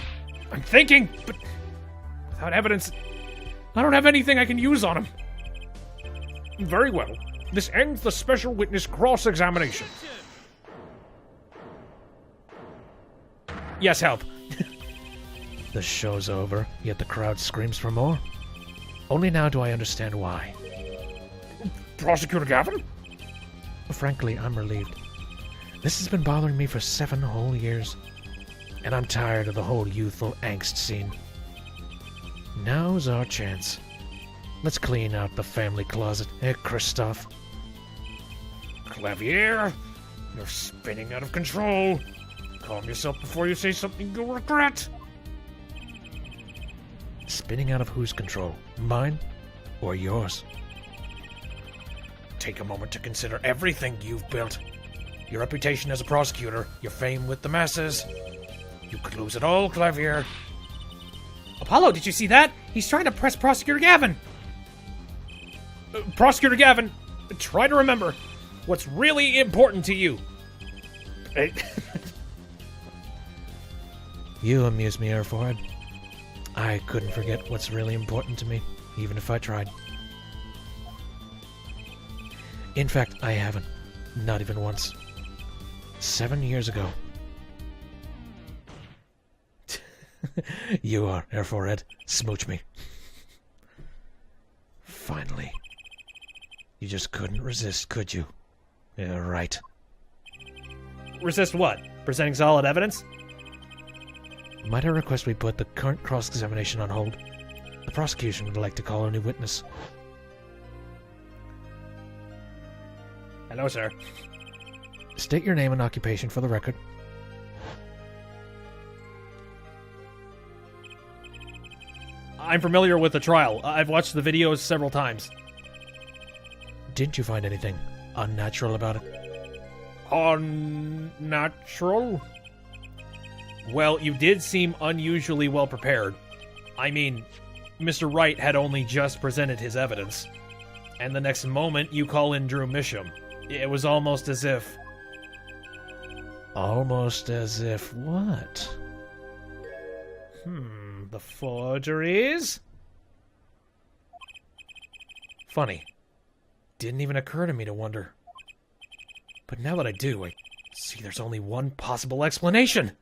I'm thinking, but without evidence, I don't have anything I can use on him. Very well. This ends the special witness cross-examination. Yes, help. The show's over, yet the crowd screams for more. Only now do I understand why. Prosecutor Gavin? Frankly, I'm relieved. This has been bothering me for 7 whole years, and I'm tired of the whole youthful angst scene. Now's our chance. Let's clean out the family closet, Christoph? Clavier, you're spinning out of control. Calm yourself before you say something you'll regret. Spinning out of whose control? Mine or yours? Take a moment to consider everything you've built. Your reputation as a prosecutor, your fame with the masses. You could lose it all, Clavier. Apollo, did you see that? He's trying to press Prosecutor Gavin. Prosecutor Gavin, try to remember what's really important to you. You amuse me, Airforehead. I couldn't forget what's really important to me, even if I tried. In fact, I haven't. Not even once. 7 years ago. You are, Airforehead. Smooch me. Finally. You just couldn't resist, could you? Yeah, right. Resist what? Presenting solid evidence? Might I request we put the current cross-examination on hold? The prosecution would like to call a new witness. Hello, sir. State your name and occupation for the record. I'm familiar with the trial. I've watched the videos several times. Didn't you find anything unnatural about it? Unnatural? Well, you did seem unusually well prepared. I mean, Mr. Wright had only just presented his evidence. And the next moment, you call in Drew Misham. It was almost as if... Almost as if what? The forgeries? Funny. Didn't even occur to me to wonder. But now that I do, I see there's only one possible explanation.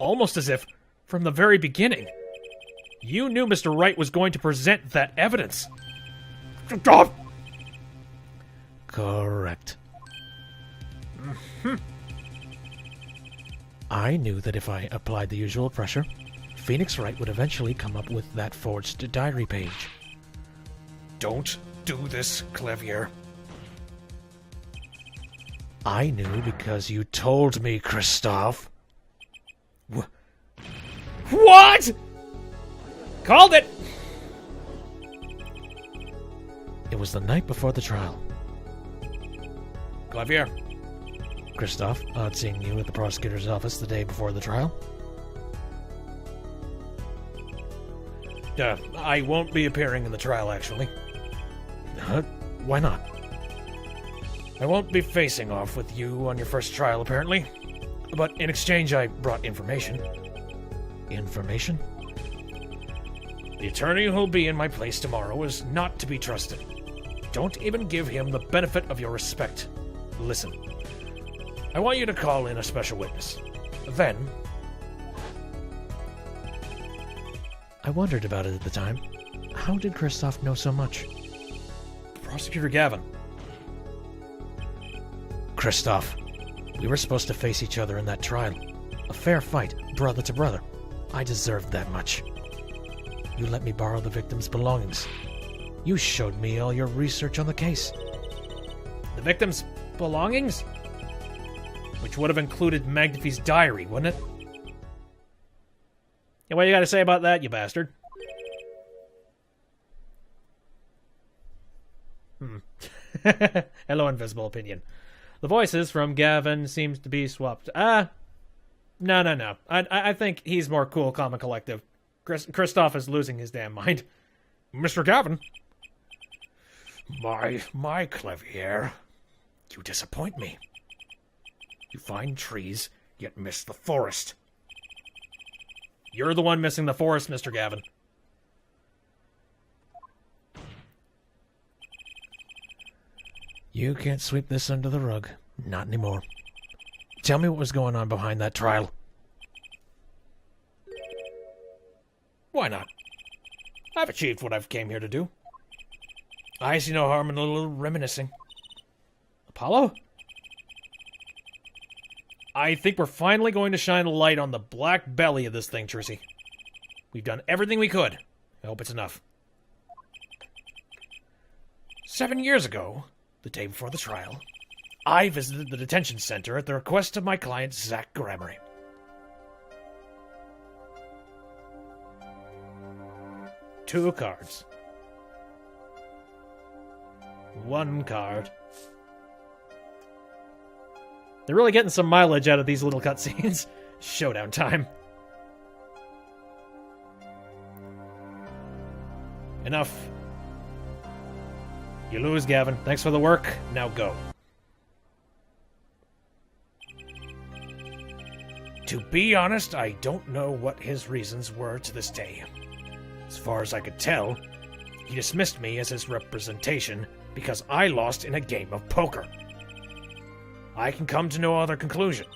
Almost as if, from the very beginning, you knew Mr. Wright was going to present that evidence. Correct. I knew that if I applied the usual pressure, Phoenix Wright would eventually come up with that forged diary page. Don't do this, Clavier. I knew because you told me, Kristoff. What? Called it! It was the night before the trial. Clavier. Kristoff, odd seeing you at the prosecutor's office the day before the trial. I won't be appearing in the trial, actually. Why not? I won't be facing off with you on your first trial, apparently. But in exchange, I brought information. Information? The attorney who'll be in my place tomorrow is not to be trusted. Don't even give him the benefit of your respect. Listen, I want you to call in a special witness. Then... I wondered about it at the time. How did Kristoff know so much? Prosecutor Gavin. Kristoff, we were supposed to face each other in that trial. A fair fight, brother to brother. I deserved that much. You let me borrow the victim's belongings. You showed me all your research on the case. The victim's belongings? Which would have included Magnifi's diary, wouldn't it? Yeah, what do you got to say about that, you bastard? Hello, Invisible Opinion. The voices from Gavin seems to be swapped. No. I think he's more cool, calm, and collective. Kristoff is losing his damn mind. Mr. Gavin. My Clavier. You disappoint me. You find trees, yet miss the forest. You're the one missing the forest, Mr. Gavin. You can't sweep this under the rug. Not anymore. Tell me what was going on behind that trial. Why not? I've achieved what I've came here to do. I see no harm in a little reminiscing. Apollo? I think we're finally going to shine a light on the black belly of this thing, Trucy. We've done everything we could. I hope it's enough. 7 years ago, the day before the trial, I visited the detention center at the request of my client, Zach Gramery. Two cards. One card. They're really getting some mileage out of these little cutscenes. Showdown time. Enough. You lose, Gavin. Thanks for the work. Now go. To be honest, I don't know what his reasons were to this day. As far as I could tell, he dismissed me as his representation because I lost in a game of poker. I can come to no other conclusion.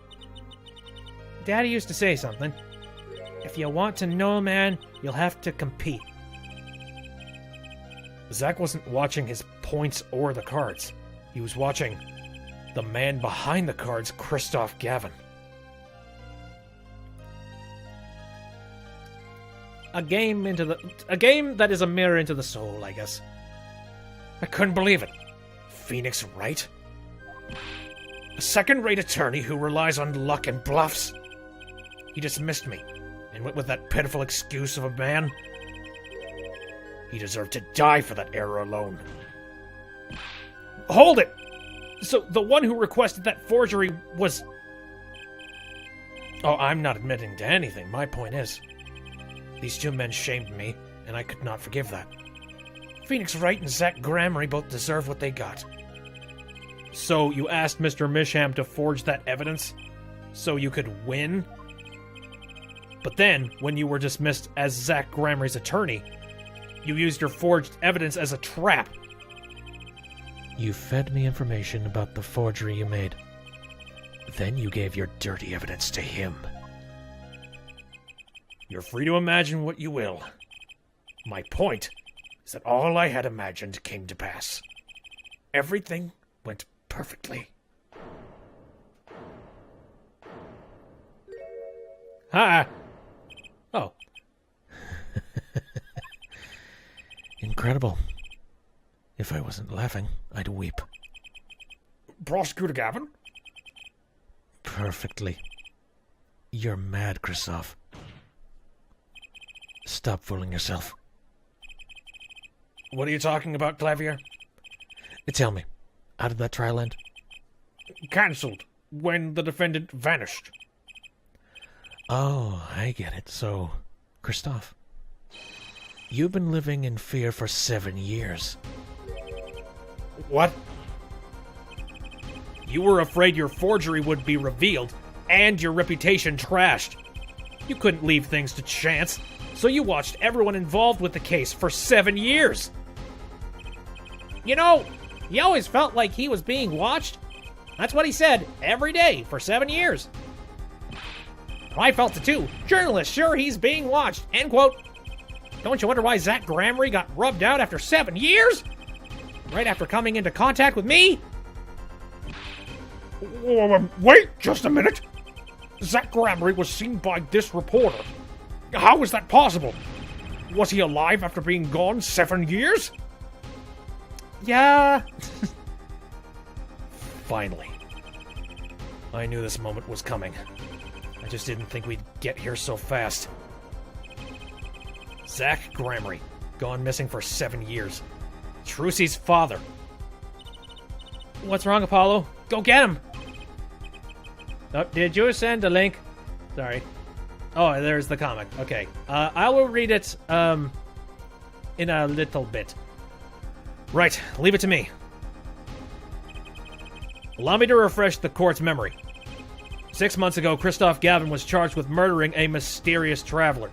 Daddy used to say something. If you want to know a man, you'll have to compete. Zach wasn't watching his points or the cards. He was watching the man behind the cards, Christoph Gavin. A game that is a mirror into the soul, I guess. I couldn't believe it. Phoenix Wright? A second-rate attorney who relies on luck and bluffs. He dismissed me and went with that pitiful excuse of a man. He deserved to die for that error alone. Hold it! So the one who requested that forgery was... Oh, I'm not admitting to anything. My point is, these two men shamed me, and I could not forgive that. Phoenix Wright and Zach Gramery both deserve what they got. So you asked Mr. Misham to forge that evidence so you could win? But then, when you were dismissed as Zach Gramery's attorney, you used your forged evidence as a trap. You fed me information about the forgery you made. Then you gave your dirty evidence to him. You're free to imagine what you will. My point is that all I had imagined came to pass. Everything went perfectly. Ha! Oh. Incredible. If I wasn't laughing, I'd weep. Prosecutor Gavin? Perfectly. You're mad, Christoph. Stop fooling yourself. What are you talking about, Clavier? Tell me, how did that trial end? Cancelled when the defendant vanished. Oh, I get it. So, Christoph, you've been living in fear for 7 years. What? You were afraid your forgery would be revealed and your reputation trashed. You couldn't leave things to chance, so you watched everyone involved with the case for 7 years. You know, he always felt like he was being watched. That's what he said every day for 7 years. I felt it too. Journalist, sure he's being watched. End quote. Don't you wonder why Zach Gramery got rubbed out after 7 years? Right after coming into contact with me? Wait just a minute. Zach Gramery was seen by this reporter. How is that possible? Was he alive after being gone 7 years? Yeah. Finally. I knew this moment was coming. I just didn't think we'd get here so fast. Zach Gramery, gone missing for 7 years. Trucy's father. What's wrong, Apollo? Go get him. Oh, did you send a link? Sorry. Oh, there's the comic. Okay. I will read it in a little bit. Right, leave it to me. Allow me to refresh the court's memory. 6 months ago, Christoph Gavin was charged with murdering a mysterious traveler.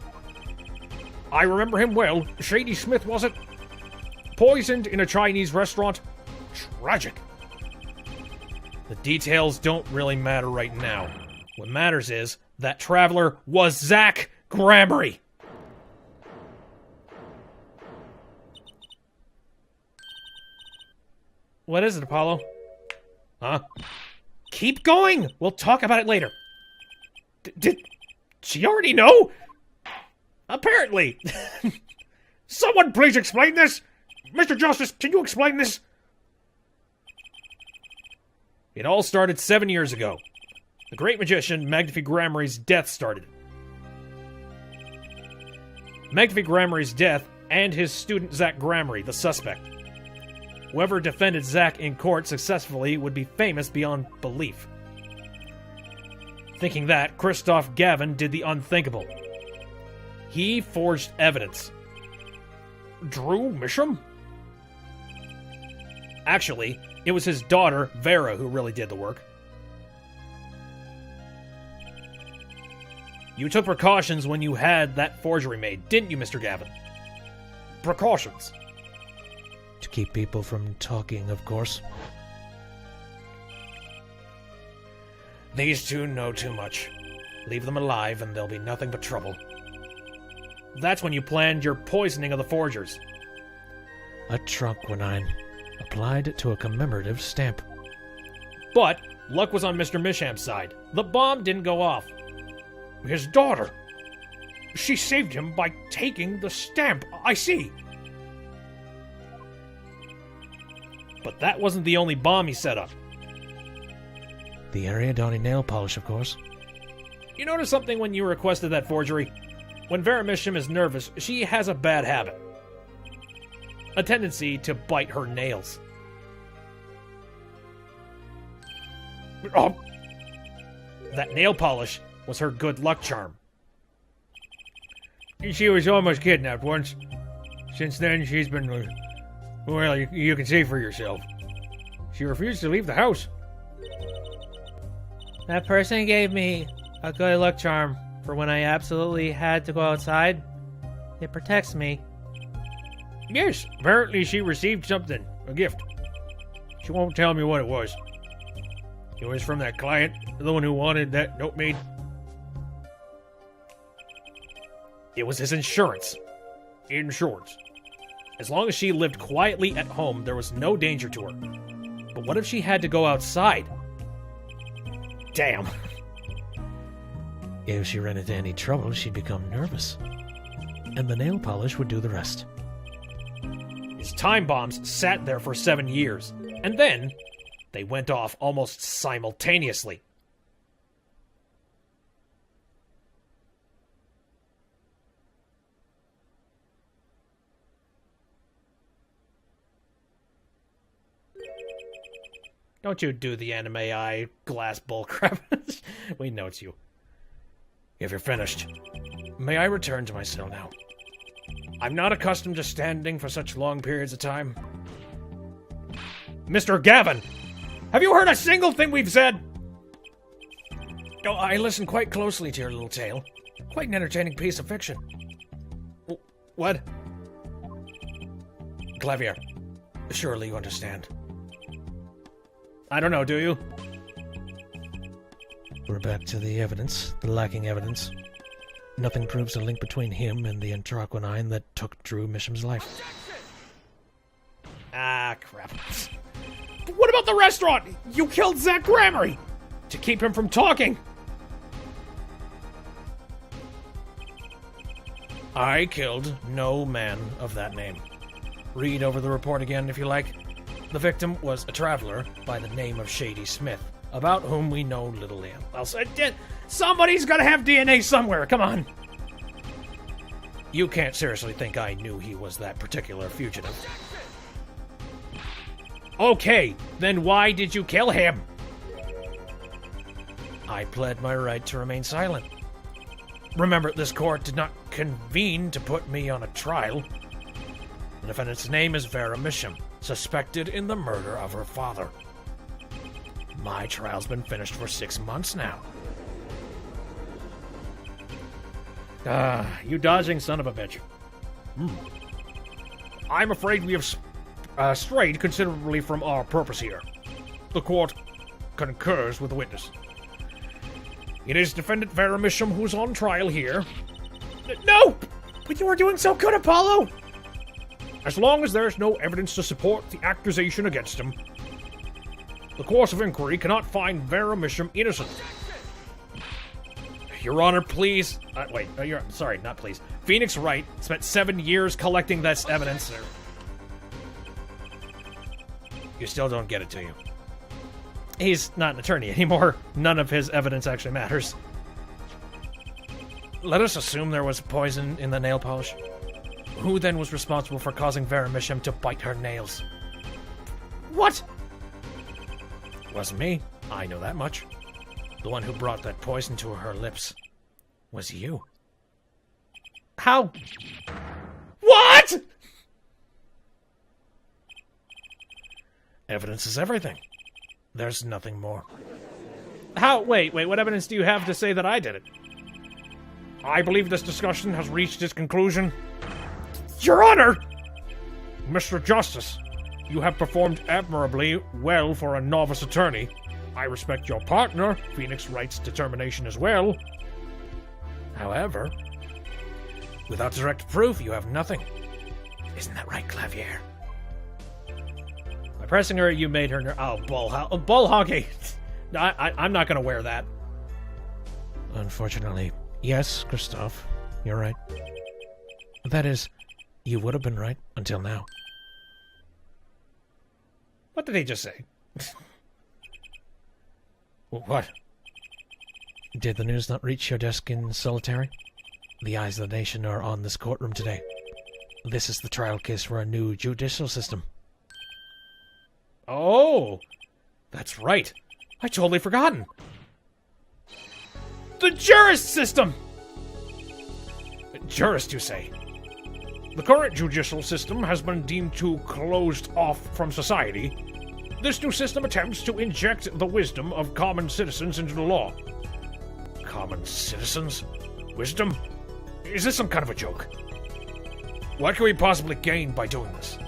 I remember him well. Shady Smith, was it? Poisoned in a Chinese restaurant. Tragic. The details don't really matter right now. What matters is that traveler was Zach Gramery. What is it, Apollo? Huh? Keep going! We'll talk about it later. Did she already know? Apparently. Someone please explain this! Mr. Justice, can you explain this? It all started 7 years ago. The great magician Magnifi Gramery's death started it. Magnifi Gramery's death and his student Zach Gramery, the suspect. Whoever defended Zach in court successfully would be famous beyond belief. Thinking that, Christoph Gavin did the unthinkable. He forged evidence. Drew Misham? Actually, it was his daughter, Vera, who really did the work. You took precautions when you had that forgery made, didn't you, Mr. Gavin? Precautions. To keep people from talking, of course. These two know too much. Leave them alive and there'll be nothing but trouble. That's when you planned your poisoning of the forgers. a Tronquinine applied to a commemorative stamp. But luck was on Mr. Misham's side. The bomb didn't go off. His daughter. She saved him by taking the stamp. I see. But that wasn't the only bomb he set up. The Ariadne nail polish, of course. You notice something when you requested that forgery? When Vera Misham is nervous, she has a bad habit. A tendency to bite her nails. Oh, That nail polish was her good luck charm. she was almost kidnapped once. Since then, she's been... Well, you can see for yourself. She refused to leave the house. That person gave me a good luck charm for when I absolutely had to go outside. It protects me. Yes, apparently she received something. A gift. She won't tell me what it was. It was from that client, the one who wanted that note made. It was his insurance. Insurance. As long as she lived quietly at home, there was no danger to her. But what if she had to go outside? Damn. If she ran into any trouble, she'd become nervous. And the nail polish would do the rest. His time bombs sat there for 7 years. And then, they went off almost simultaneously. Don't you do the anime eye glass bullcrap. We know it's you. If you're finished, may I return to my cell now? I'm not accustomed to standing for such long periods of time. Mr. Gavin! Have you heard a single thing we've said? Oh, I listened quite closely to your little tale. Quite an entertaining piece of fiction. What? Clavier, surely you understand. I don't know, do you? We're back to the evidence, the lacking evidence. Nothing proves a link between him and the Antraquinine that took Drew Misham's life. Ah, crap. But what about the restaurant? You killed Zach Gramery to keep him from talking. I killed no man of that name. Read over the report again if you like. The victim was a traveler by the name of Shady Smith, about whom we know little else. Somebody's gotta have DNA somewhere, come on. You can't seriously think I knew he was that particular fugitive. Okay, then why did you kill him? I pled my right to remain silent. Remember, this court did not convene to put me on a trial. The defendant's name is Vera Misham, suspected in the murder of her father. My trial's been finished for 6 months now. You dodging son of a bitch. I'm afraid we have strayed considerably from our purpose here. The court concurs with the witness. It is defendant Vera Misham who's on trial here. No! But you were doing so good, Apollo! As long as there's no evidence to support the accusation against him, the course of inquiry cannot find Vera Misham innocent. Your Honor, please... sorry, not please. Phoenix Wright spent 7 years collecting this evidence. You still don't get it, do you? He's not an attorney anymore. None of his evidence actually matters. Let us assume there was poison in the nail polish. Who then was responsible for causing Vera Misham to bite her nails? What? It wasn't me. I know that much. The one who brought that poison to her lips was you. How? What? Evidence is everything. There's nothing more. How? Wait, what evidence do you have to say that I did it? I believe this discussion has reached its conclusion. Your Honor! Mr. Justice, you have performed admirably well for a novice attorney. I respect your partner, Phoenix Wright's determination as well. However, without direct proof, you have nothing. Isn't that right, Clavier? By pressing her, you made her... bull hockey. No, I'm not going to wear that. Unfortunately, yes, Christoph, you're right. That is, you would have been right until now. What did he just say? What? Did the news not reach your desk in solitary? The eyes of the nation are on this courtroom today. This is the trial case for a new judicial system. Oh, that's right. I totally forgotten. The jurist system! Jurist, you say? The current judicial system has been deemed too closed off from society. This new system attempts to inject the wisdom of common citizens into the law. Common citizens? Wisdom? Is this some kind of a joke? What can we possibly gain by doing this?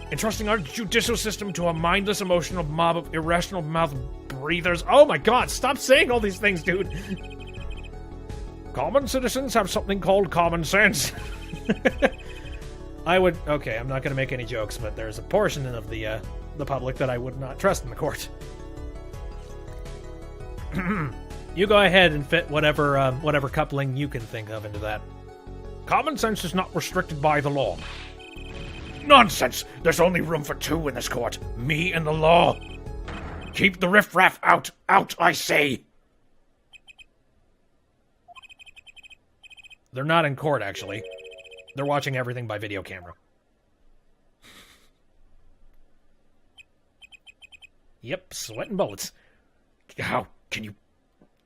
Entrusting our judicial system to a mindless, emotional mob of irrational mouth breathers? Oh my god, stop saying all these things, dude! Common citizens have something called common sense. Okay, I'm not going to make any jokes, but there's a portion of the public that I would not trust in the court. You go ahead and fit whatever coupling you can think of into that. Common sense is not restricted by the law. Nonsense! There's only room for two in this court. Me and the law. Keep the riffraff out. Out, I say! They're not in court, actually. They're watching everything by video camera. Yep, sweating bullets. How can you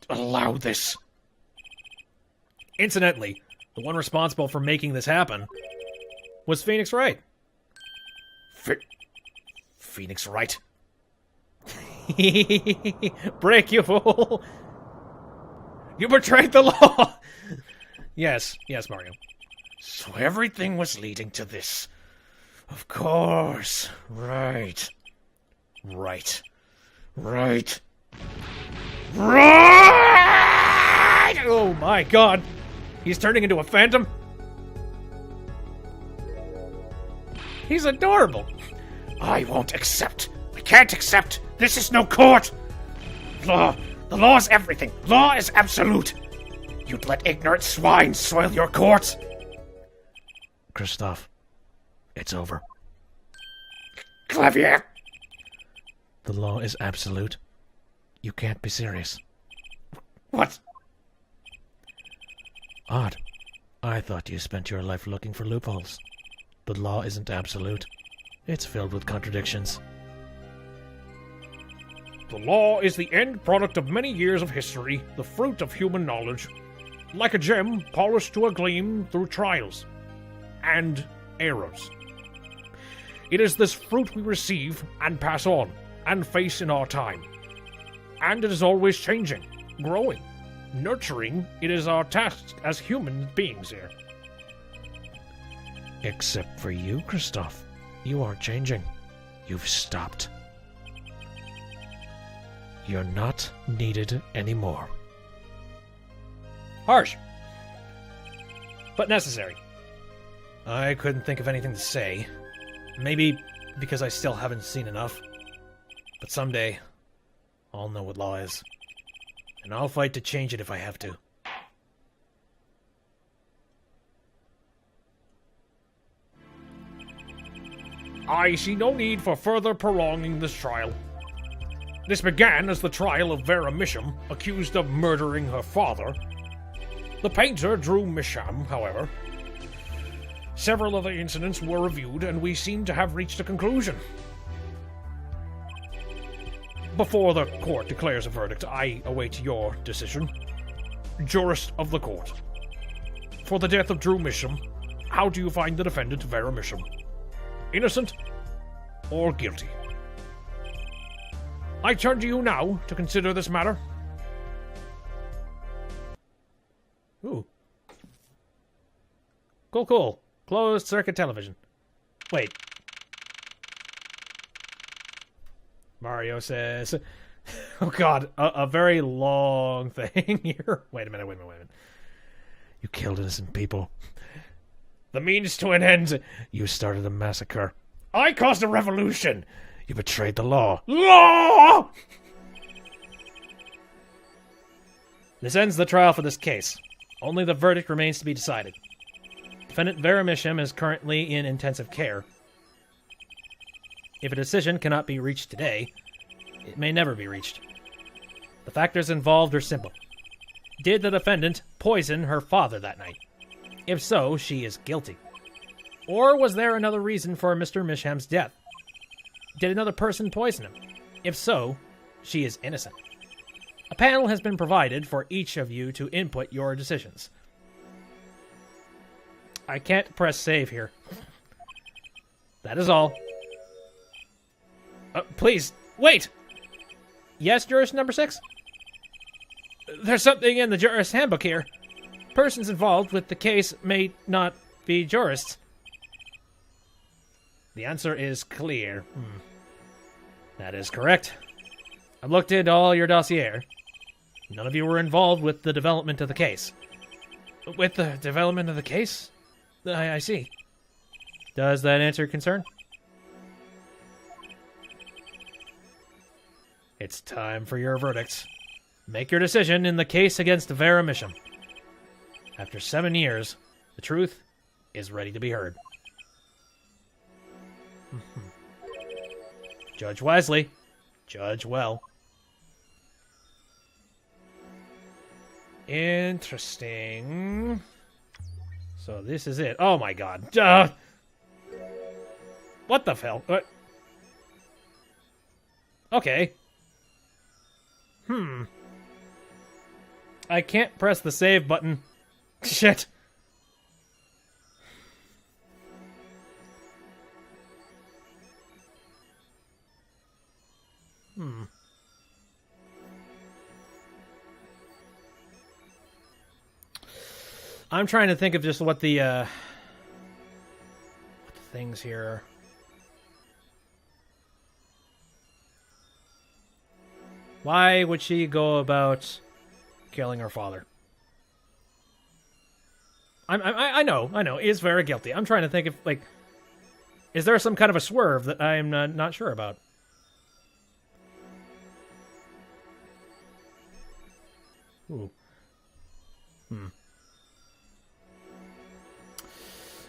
allow this? Incidentally, the one responsible for making this happen was Phoenix Wright. Phoenix Wright? Break, you fool! You betrayed the law! Yes, Mario. So everything was leading to this. Of course. Right. Oh my god! He's turning into a phantom? He's adorable! I won't accept. I can't accept. This is no court. Law. The law is everything. Law is absolute. You'd let ignorant swine soil your courts? Christoph, it's over. Clavier! The law is absolute. You can't be serious. What? Odd. I thought you spent your life looking for loopholes. The law isn't absolute. It's filled with contradictions. The law is the end product of many years of history, the fruit of human knowledge. Like a gem polished to a gleam through trials and errors. It is this fruit we receive and pass on and face in our time. And it is always changing, growing, nurturing. It is our task as human beings here. Except for you, Christoph. You aren't changing. You've stopped. You're not needed anymore. Harsh. But necessary. I couldn't think of anything to say. Maybe because I still haven't seen enough. But someday, I'll know what law is. And I'll fight to change it if I have to. I see no need for further prolonging this trial. This began as the trial of Vera Misham, accused of murdering her father. The painter Drew Misham, however. Several other incidents were reviewed, and we seem to have reached a conclusion. Before the court declares a verdict, I await your decision. Jurist of the court. For the death of Drew Misham, how do you find the defendant Vera Misham? Innocent or guilty? I turn to you now to consider this matter. Ooh. Cool. Closed circuit television. Wait. Mario says... Oh god, a very long thing here. Wait a minute. You killed innocent people. The means to an end. You started a massacre. I caused a revolution. You betrayed the law. Law! This ends the trial for this case. Only the verdict remains to be decided. Defendant Vera Misham is currently in intensive care. If a decision cannot be reached today, it may never be reached. The factors involved are simple. Did the defendant poison her father that night? If so, she is guilty. Or was there another reason for Mr. Misham's death? Did another person poison him? If so, she is innocent. A panel has been provided for each of you to input your decisions. I can't press save here. That is all. Please, wait! Yes, jurist number 6? There's something in the jurist handbook here. Persons involved with the case may not be jurists. The answer is clear. That is correct. I've looked into all your dossier. None of you were involved with the development of the case. With the development of the case? I see. Does that answer your concern? It's time for your verdict. Make your decision in the case against Vera Misham. After 7 years, the truth is ready to be heard. Judge wisely. Judge well. Interesting. So this is it. Oh my god. What the hell? What? Okay. I can't press the save button. Shit. I'm trying to think of just what the things here are. Why would she go about killing her father? I know, is very guilty. I'm trying to think of, like, is there some kind of a swerve that I'm not sure about? Ooh.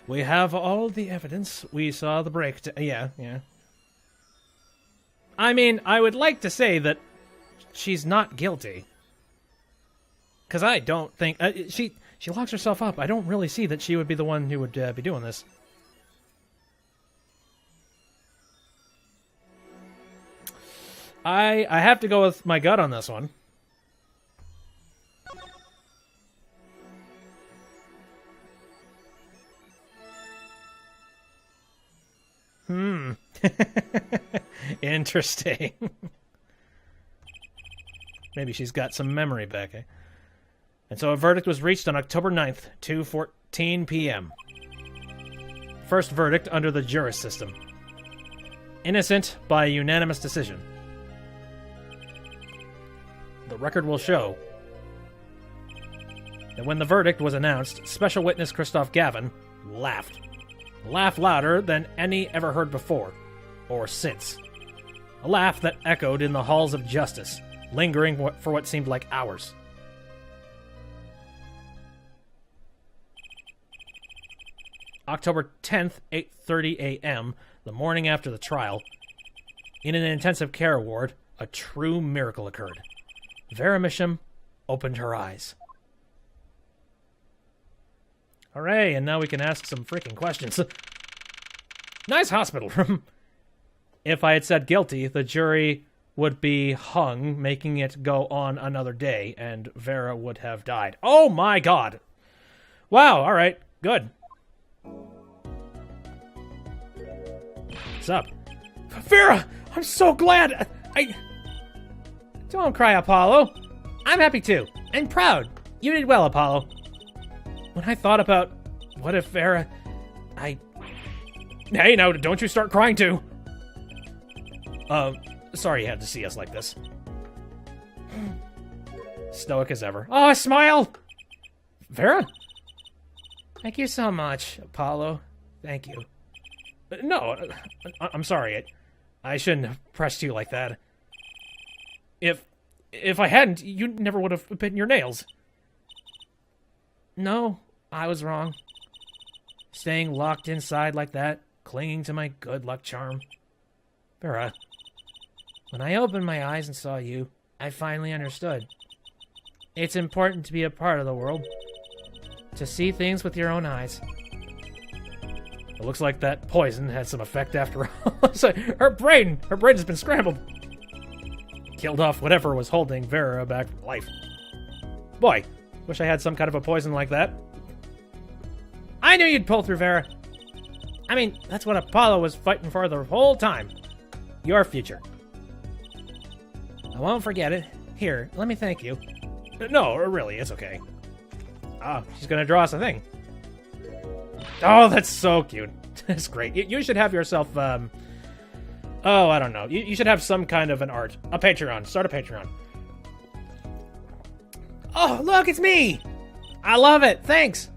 We have all the evidence. We saw the breakdown. Yeah. I mean, I would like to say that she's not guilty. Because I don't think... she locks herself up. I don't really see that she would be the one who would be doing this. I have to go with my gut on this one. Interesting. Maybe she's got some memory back, eh? And so a verdict was reached on October 9th, 2:14 p.m. First verdict under the jurist system. Innocent by unanimous decision. The record will show that when the verdict was announced, special witness Christoph Gavin laughed. Laughed louder than any ever heard before, or since. A laugh that echoed in the halls of justice, lingering for what seemed like hours. October 10th, 8:30 a.m., the morning after the trial, in an intensive care ward, a true miracle occurred. Vera Misham opened her eyes. Hooray, and now we can ask some freaking questions. Nice hospital room. If I had said guilty, the jury would be hung, making it go on another day, and Vera would have died. Oh my god! Wow, alright, good. What's up? Vera! I'm so glad! Don't cry, Apollo. I'm happy too, and proud. You did well, Apollo. When I thought about what if Vera... Hey, now, don't you start crying too. Sorry you had to see us like this. Stoic as ever. Oh, smile! Vera? Thank you so much, Apollo. Thank you. No, I'm sorry. I shouldn't have pressed you like that. If I hadn't, you never would have bitten your nails. No, I was wrong. Staying locked inside like that, clinging to my good luck charm. Vera, when I opened my eyes and saw you, I finally understood. It's important to be a part of the world. To see things with your own eyes. It looks like that poison had some effect after all. So her brain has been scrambled. Killed off whatever was holding Vera back from life. Boy, wish I had some kind of a poison like that. I knew you'd pull through, Vera. I mean, that's what Apollo was fighting for the whole time. Your future. I won't forget it. Here, let me thank you. No, really, it's okay. Oh, she's gonna draw us a thing. Oh, that's so cute. That's great. You should have yourself, oh, I don't know. You should have some kind of an art. A Patreon. Start a Patreon. Oh, look, it's me! I love it. Thanks.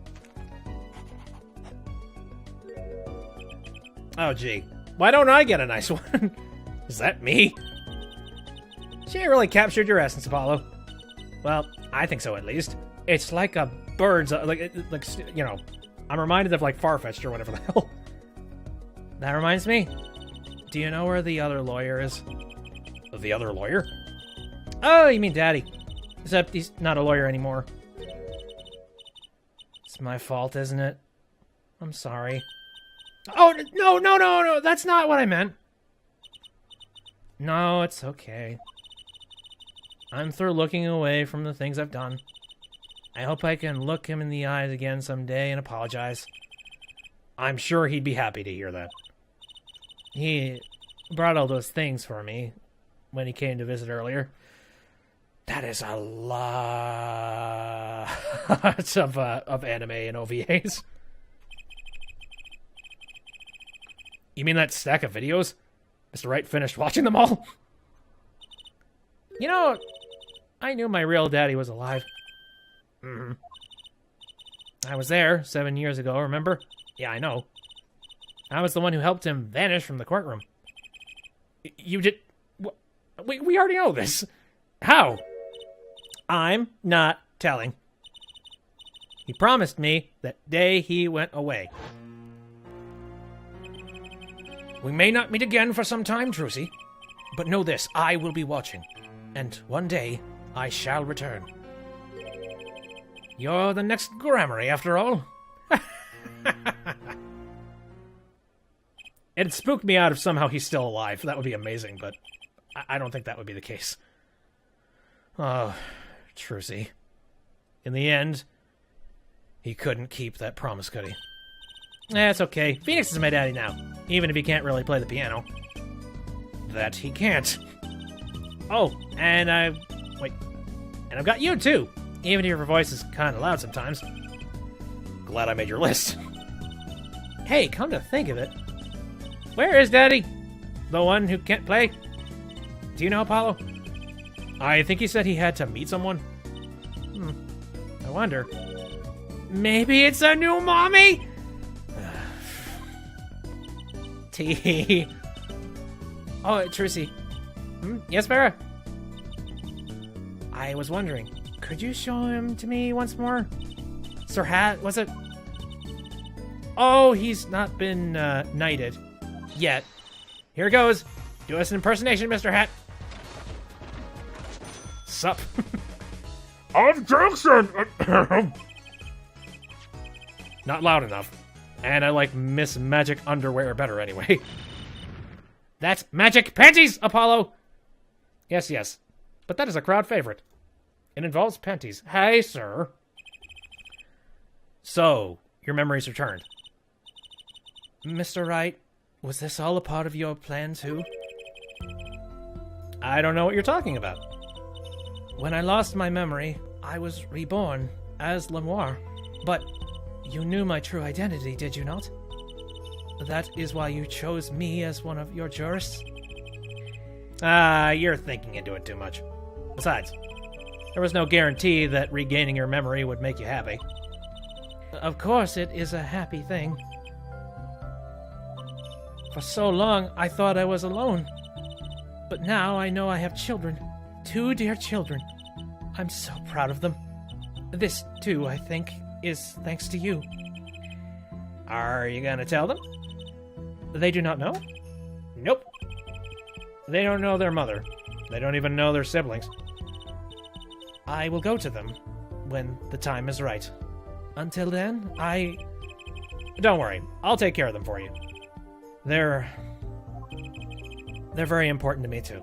Oh, gee. Why don't I get a nice one? Is that me? She really captured your essence, Apollo. Well, I think so, at least. It's like a bird's, like, you know, I'm reminded of, like, Farfetch'd or whatever the hell. That reminds me. Do you know where the other lawyer is? The other lawyer? Oh, you mean Daddy. Except he's not a lawyer anymore. It's my fault, isn't it? I'm sorry. Oh, no, that's not what I meant. No, it's okay. I'm through looking away from the things I've done. I hope I can look him in the eyes again someday and apologize. I'm sure he'd be happy to hear that. He brought all those things for me when he came to visit earlier. That is a lot of anime and OVAs. You mean that stack of videos? Mr. Wright finished watching them all? You know, I knew my real daddy was alive. Mm-hmm. I was there 7 years ago, remember? Yeah, I know. I was the one who helped him vanish from the courtroom. You did... We already know this. How? I'm not telling. He promised me that day he went away. We may not meet again for some time, Trucy. But know this, I will be watching. And one day, I shall return. You're the next Gramarye, after all. It spooked me out if somehow he's still alive. That would be amazing, but I don't think that would be the case. Oh, Trucy. In the end, he couldn't keep that promise, could he? It's okay. Phoenix is my daddy now, even if he can't really play the piano. That he can't. Oh, and I've got you too, even if your voice is kind of loud sometimes. Glad I made your list. Hey, come to think of it, where is Daddy? The one who can't play? Do you know, Apollo? I think he said he had to meet someone. I wonder. Maybe it's a new mommy? T. Oh, Trucy. Yes, Vera? I was wondering, could you show him to me once more? Sir Hat, was it? Oh, he's not been knighted yet. Here goes. Do us an impersonation, Mr. Hat. Sup? Objection! Not loud enough. And I like Miss Magic underwear better anyway. That's magic panties, Apollo! Yes. But that is a crowd favorite. It involves panties. Hey, sir. So, your memory's returned. Mr. Wright, was this all a part of your plan, too? I don't know what you're talking about. When I lost my memory, I was reborn as Lenoir. But you knew my true identity, did you not? That is why you chose me as one of your jurists? You're thinking into it too much. Besides, there was no guarantee that regaining your memory would make you happy. Of course, it is a happy thing. For so long, I thought I was alone. But now I know I have children. 2 dear children. I'm so proud of them. This, too, I think, is thanks to you. Are you gonna tell them? They do not know? Nope. They don't know their mother. They don't even know their siblings. I will go to them when the time is right. Until then, Don't worry. I'll take care of them for you. They're very important to me, too.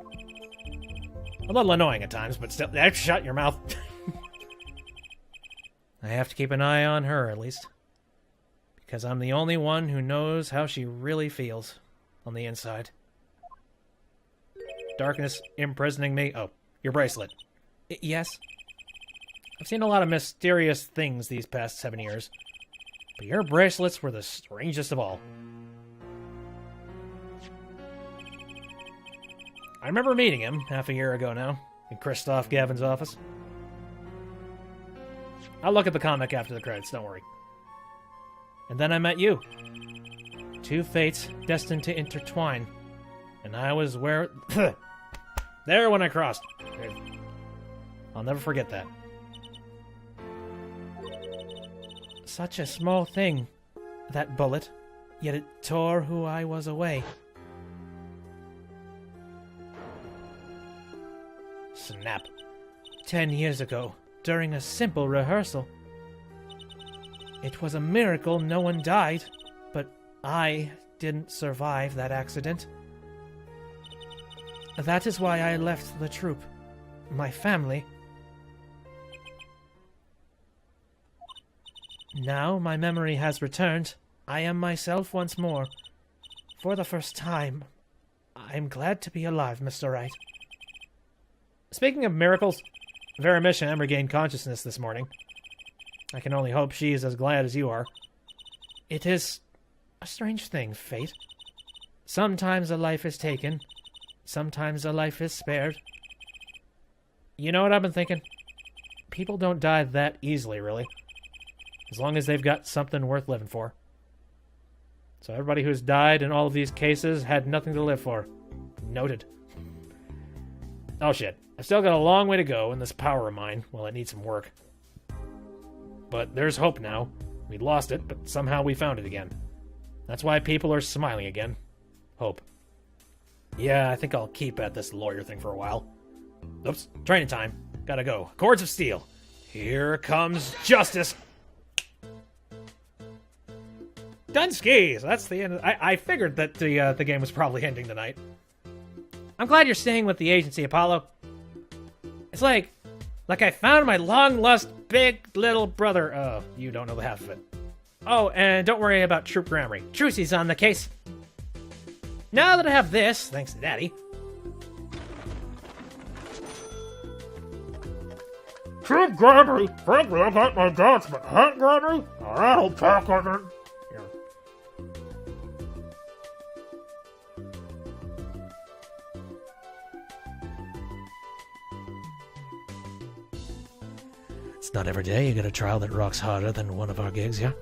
A little annoying at times, but still... Shut your mouth. I have to keep an eye on her, at least. Because I'm the only one who knows how she really feels on the inside. Darkness imprisoning me. Oh, your bracelet. Yes? I've seen a lot of mysterious things these past 7 years, but your bracelets were the strangest of all. I remember meeting him half a year ago now, in Christoph Gavin's office. I'll look at the comic after the credits, don't worry. And then I met you. 2 fates destined to intertwine. And I was where... there when I crossed. I'll never forget that. Such a small thing, that bullet, yet it tore who I was away. Snap. 10 years ago, during a simple rehearsal. It was a miracle no one died, but I didn't survive that accident. That is why I left the troupe. My family. Now my memory has returned. I am myself once more. For the first time. I'm glad to be alive, Mr. Wright. Speaking of miracles, Vera Misham regained consciousness this morning. I can only hope she's as glad as you are. It is a strange thing, fate. Sometimes a life is taken. Sometimes a life is spared. You know what I've been thinking? People don't die that easily, really. As long as they've got something worth living for. So everybody who's died in all of these cases had nothing to live for. Noted. Oh shit. I've still got a long way to go in this power of mine. Well, it needs some work. But there's hope now. We lost it, but somehow we found it again. That's why people are smiling again. Hope. Yeah, I think I'll keep at this lawyer thing for a while. Oops, training time. Gotta go. Cords of Steel. Here comes justice. Done skis. That's the end. I figured that the game was probably ending tonight. I'm glad you're staying with the agency, Apollo. It's like I found my long-lost big little brother. Oh, you don't know the half of it. Oh, and don't worry about Troop Grammary. Trucy's on the case. Now that I have this, thanks to Daddy. Troop Grammary? Frankly, I got my doubts, but Hat Grammary? I'll talk with it. It's not every day you get a trial that rocks harder than one of our gigs, yeah?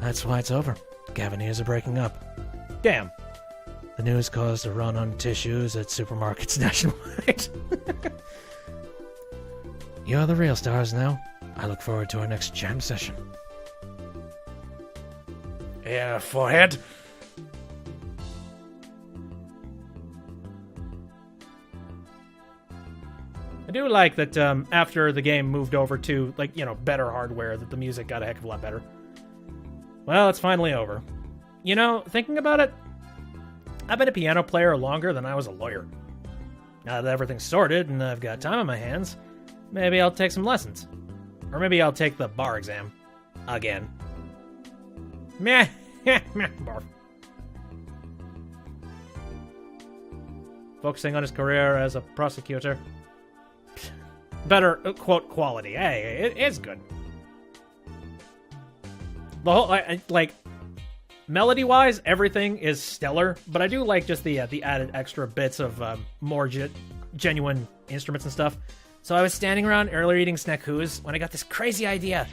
That's why it's over. Gavineers are breaking up. Damn. The news caused a run on tissues at supermarkets nationwide. You're the real stars now. I look forward to our next jam session. Yeah, forehead. I do like that after the game moved over to, better hardware, that the music got a heck of a lot better. Well, it's finally over. You know, thinking about it, I've been a piano player longer than I was a lawyer. Now that everything's sorted and I've got time on my hands, maybe I'll take some lessons. Or maybe I'll take the bar exam. Again. Meh. Barf. Focusing on his career as a prosecutor. Better, quote, quality. Hey, it's good. The whole, melody-wise, everything is stellar, but I do like just the added extra bits of more genuine instruments and stuff. So I was standing around earlier eating snackoos when I got this crazy idea.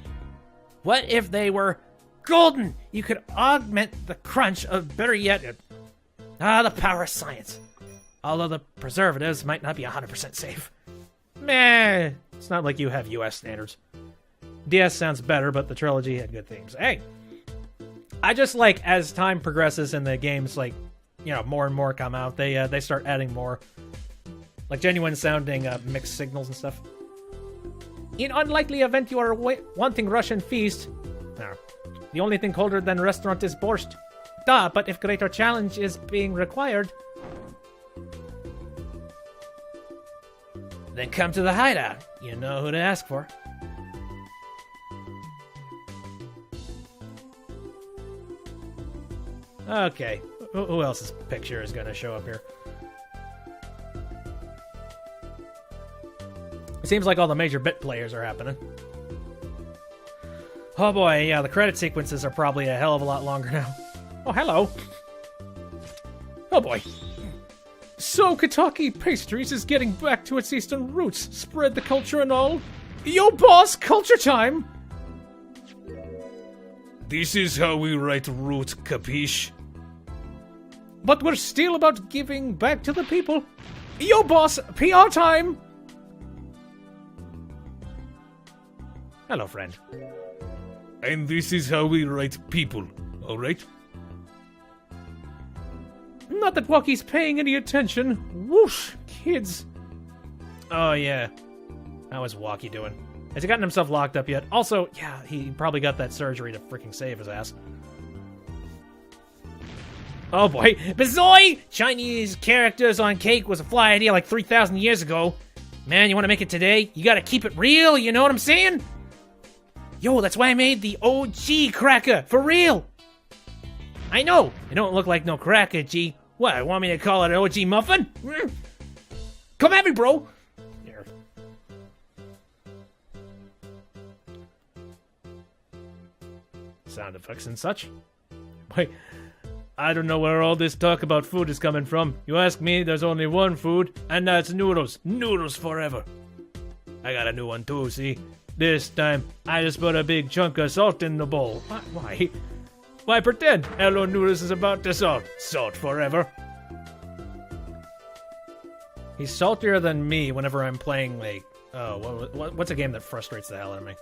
What if they were golden? You could augment the crunch of, better yet, Ah, the power of science. Although the preservatives might not be 100% safe. Meh. It's not like you have US standards. DS sounds better, but the trilogy had good themes. Hey, I just like, as time progresses and the games, like, you know, more and more come out, they start adding more, like, genuine sounding mixed signals and stuff. In unlikely event you are wanting Russian feast, no, the only thing colder than restaurant is borscht. Duh, but if greater challenge is being required, then come to the hideout. You know who to ask for. Okay, who else's picture is going to show up here? It seems like all the major bit players are happening. Oh boy, yeah, the credit sequences are probably a hell of a lot longer now. Oh, hello. Oh boy. So Kentucky Pastries is getting back to its eastern roots. Spread the culture and all. Yo, boss, culture time! This is how we write root, capiche? But we're still about giving back to the people. Yo, boss, PR time! Hello, friend. And this is how we write people, alright? Not that Walkie's paying any attention. Whoosh, kids. Oh, yeah. How is Walkie doing? Has he gotten himself locked up yet? Also, yeah, he probably got that surgery to freaking save his ass. Oh boy. Bazoy! Chinese characters on cake was a fly idea like 3,000 years ago. Man, you want to make it today? You gotta keep it real, you know what I'm saying? Yo, that's why I made the OG cracker, for real! I know, it don't look like no cracker, G. What, want me to call it an OG muffin? Come at me, bro! Here. Sound effects and such. Wait, I don't know where all this talk about food is coming from. You ask me, there's only one food, and that's noodles. Noodles forever. I got a new one too, see? This time, I just put a big chunk of salt in the bowl. Why? Why pretend? Hello Noodles is about to salt. Salt forever. He's saltier than me whenever I'm playing, like... Oh, what's a game that frustrates the hell out of me?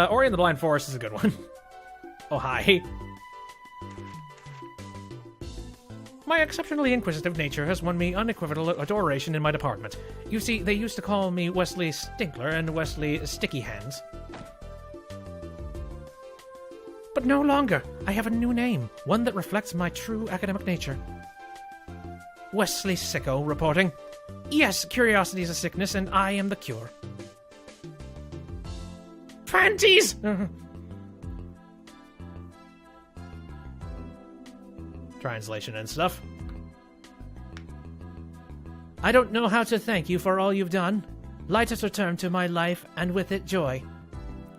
Ori and the Blind Forest is a good one. Oh, hi. My exceptionally inquisitive nature has won me unequivocal adoration in my department. You see, they used to call me Wesley Stinkler and Wesley Sticky Hands. But no longer. I have a new name, one that reflects my true academic nature. Wesley Sicko reporting. Yes, curiosity is a sickness, and I am the cure. Panties! Translation and stuff. I don't know how to thank you for all you've done. Light has returned to my life, and with it joy.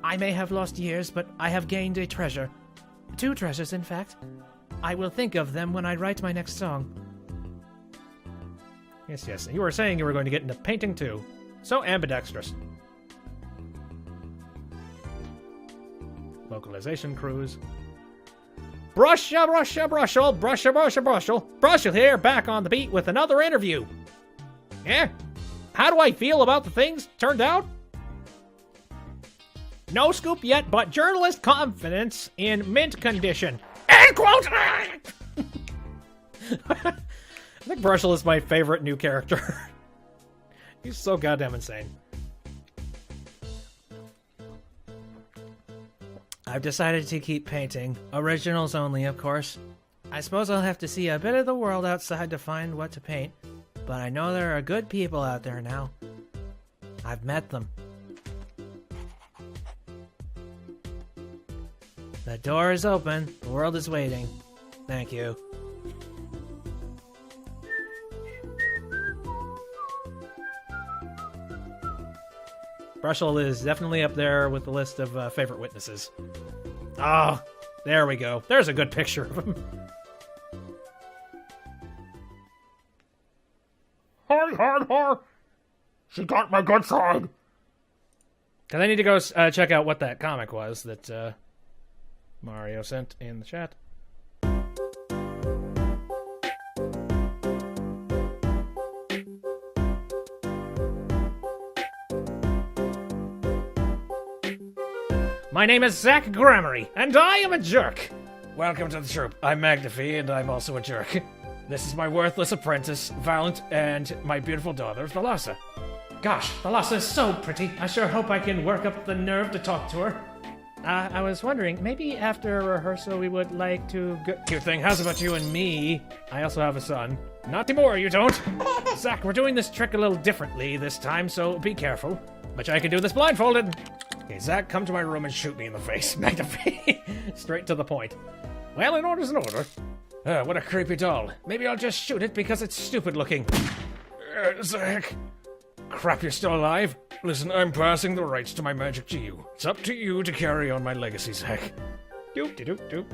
I may have lost years, but I have gained a treasure. 2 treasures, in fact. I will think of them when I write my next song. Yes, yes. You were saying you were going to get into painting too. So ambidextrous. Localization cruise. Brushel here, back on the beat with another interview. Yeah? How do I feel about the things turned out? No scoop yet, but journalist confidence in mint condition. End quote! I think Brushel is my favorite new character. He's so goddamn insane. I've decided to keep painting. Originals only, of course. I suppose I'll have to see a bit of the world outside to find what to paint, but I know there are good people out there now. I've met them. The door is open. The world is waiting. Thank you. Brushel is definitely up there with the list of favorite witnesses. Oh, there we go. There's a good picture of him. Hi. She got my good side. Because I need to go check out what that comic was that Mario sent in the chat. My name is Zach Gramarye, and I am a jerk. Welcome to the troop. I'm Magnifi, and I'm also a jerk. This is my worthless apprentice, Valent, and my beautiful daughter, Thalassa. Gosh, Thalassa is so pretty. I sure hope I can work up the nerve to talk to her. I was wondering, maybe after a rehearsal we would like to go... Cute thing, how's about you and me? I also have a son. Not anymore, you don't. Zach, we're doing this trick a little differently this time, so be careful. But I can do this blindfolded. Okay, Zach, come to my room and shoot me in the face. Magnify. Straight to the point. Well, an order's an order. What a creepy doll. Maybe I'll just shoot it because it's stupid looking. Zach. Crap, you're still alive? Listen, I'm passing the rights to my magic to you. It's up to you to carry on my legacy, Zach. Doop-de-doop-doop.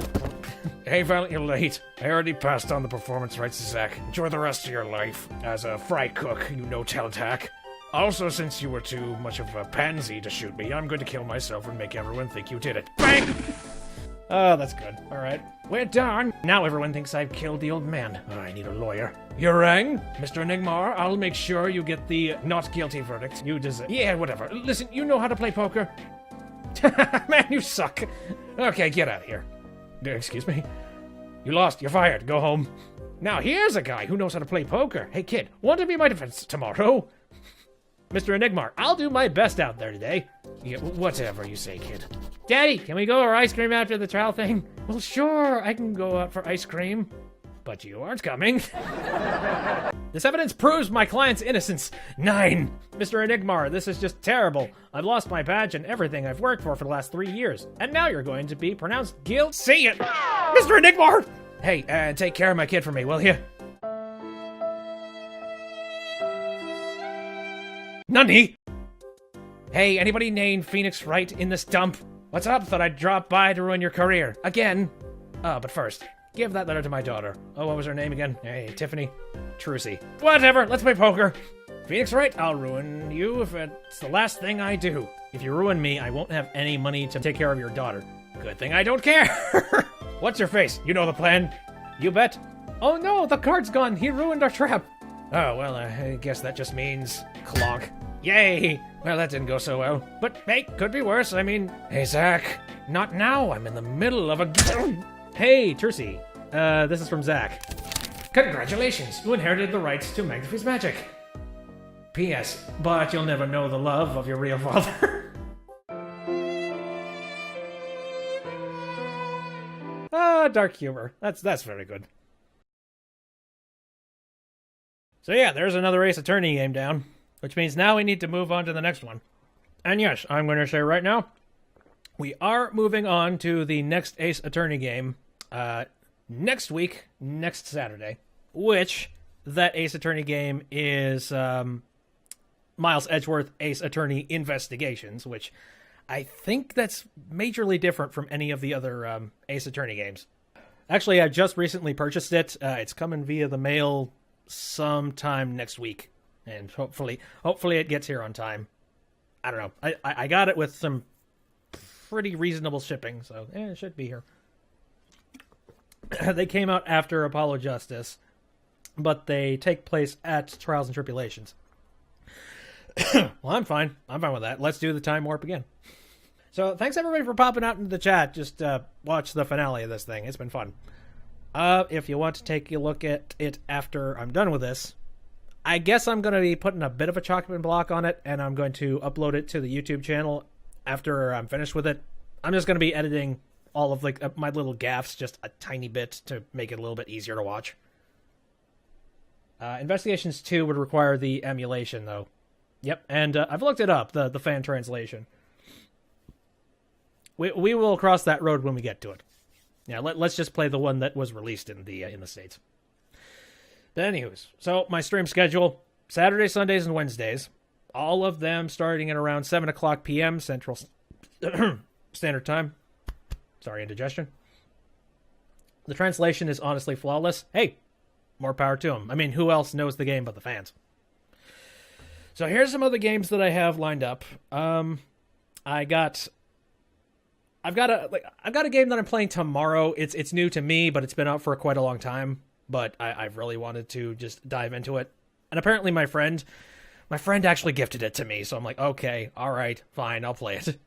Hey, Valent, you're late. I already passed on the performance rights to Zach. Enjoy the rest of your life as a fry cook, you no-talent hack. Also, since you were too much of a pansy to shoot me, I'm going to kill myself and make everyone think you did it. Bang! Oh, that's good. All right. We're done. Now everyone thinks I've killed the old man. Oh, I need a lawyer. You rang? Mr. Enigmar, I'll make sure you get the not guilty verdict. You deserve... Yeah, whatever. Listen, you know how to play poker? Man, you suck. Okay, get out of here. Excuse me? You lost. You're fired. Go home. Now, here's a guy who knows how to play poker. Hey, kid, want to be my defense tomorrow? Mr. Enigmar, I'll do my best out there today. Yeah, whatever you say, kid. Daddy, can we go for ice cream after the trial thing? Well, sure, I can go out for ice cream. But you aren't coming. This evidence proves my client's innocence. 9. Mr. Enigmar, this is just terrible. I've lost my badge and everything I've worked for the last 3 years. And now you're going to be pronounced guilty. See it! Mr. Enigmar! Hey, take care of my kid for me, will you? Nani? Hey, anybody named Phoenix Wright in this dump? What's up? Thought I'd drop by to ruin your career. Again. But first, give that letter to my daughter. Oh, what was her name again? Hey, Tiffany? Trucy. Whatever, let's play poker. Phoenix Wright, I'll ruin you if it's the last thing I do. If you ruin me, I won't have any money to take care of your daughter. Good thing I don't care. What's your face? You know the plan. You bet. Oh no, the card's gone. He ruined our trap. Oh, well, I guess that just means clonk. Yay! Well, that didn't go so well. But, hey, could be worse. I mean, hey, Zach. Not now. I'm in the middle of a... Hey, Trucy. This is from Zach. Congratulations. You inherited the rights to Magnifi's magic. P.S. But you'll never know the love of your real father. Dark humor. That's very good. So yeah, there's another Ace Attorney game down. Which means now we need to move on to the next one. And yes, I'm going to say right now, we are moving on to the next Ace Attorney game next week, next Saturday. Which, that Ace Attorney game is Miles Edgeworth Ace Attorney Investigations, which I think that's majorly different from any of the other Ace Attorney games. Actually, I just recently purchased it. It's coming via the mail sometime next week. And hopefully it gets here on time. I don't know. I got it with some pretty reasonable shipping, so it should be here. They came out after Apollo Justice, but they take place at Trials and Tribulations. Well, I'm fine. I'm fine with that. Let's do the time warp again. So thanks everybody for popping out into the chat. Just watch the finale of this thing. It's been fun. If you want to take a look at it after I'm done with this, I guess I'm going to be putting a bit of a chopping block on it, and I'm going to upload it to the YouTube channel after I'm finished with it. I'm just going to be editing all of my little gaffes just a tiny bit to make it a little bit easier to watch. Investigations 2 would require the emulation, though. Yep, and I've looked it up, the fan translation. We will cross that road when we get to it. Yeah, let's just play the one that was released in the States. But anyways, so my stream schedule, Saturdays, Sundays, and Wednesdays, all of them starting at around 7 o'clock p.m. Central Standard Time. Sorry, indigestion. The translation is honestly flawless. Hey, more power to them. I mean, who else knows the game but the fans? So here's some other games that I have lined up. I've got a game that I'm playing tomorrow. It's new to me, but it's been out for quite a long time. But I've really wanted to just dive into it. And apparently my friend actually gifted it to me. So I'm like, okay, all right, fine, I'll play it.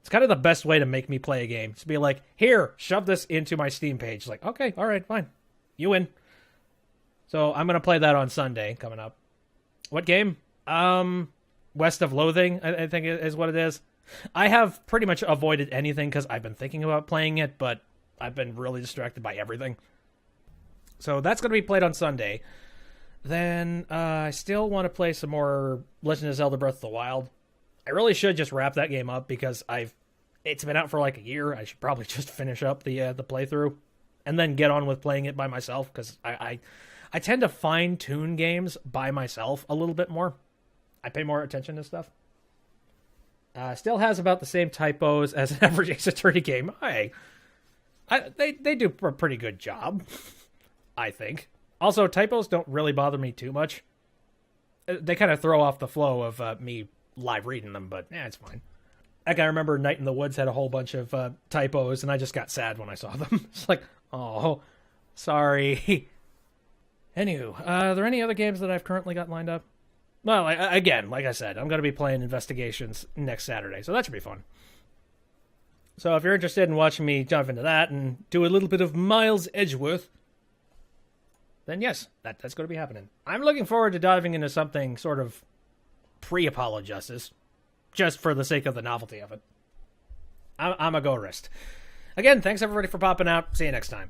It's kind of the best way to make me play a game. To be like, here, shove this into my Steam page. Like, okay, all right, fine. You win. So I'm going to play that on Sunday coming up. What game? West of Loathing, I think is what it is. I have pretty much avoided anything because I've been thinking about playing it, but I've been really distracted by everything. So that's going to be played on Sunday. Then I still want to play some more Legend of Zelda Breath of the Wild. I really should just wrap that game up because it's been out for like a year. I should probably just finish up the playthrough and then get on with playing it by myself because I tend to fine-tune games by myself a little bit more. I pay more attention to stuff. Still has about the same typos as an average Ace Attorney game. They do a pretty good job, I think. Also, typos don't really bother me too much. They kind of throw off the flow of me live reading them, but it's fine. Like, I remember Night in the Woods had a whole bunch of typos, and I just got sad when I saw them. It's like, oh, sorry. Anywho, are there any other games that I've currently got lined up? Well, again, like I said, I'm going to be playing Investigations next Saturday, so that should be fun. So if you're interested in watching me jump into that and do a little bit of Miles Edgeworth, then yes, that's going to be happening. I'm looking forward to diving into something sort of pre-Apollo Justice, just for the sake of the novelty of it. I'm a go-rist. Again, thanks everybody for popping out. See you next time.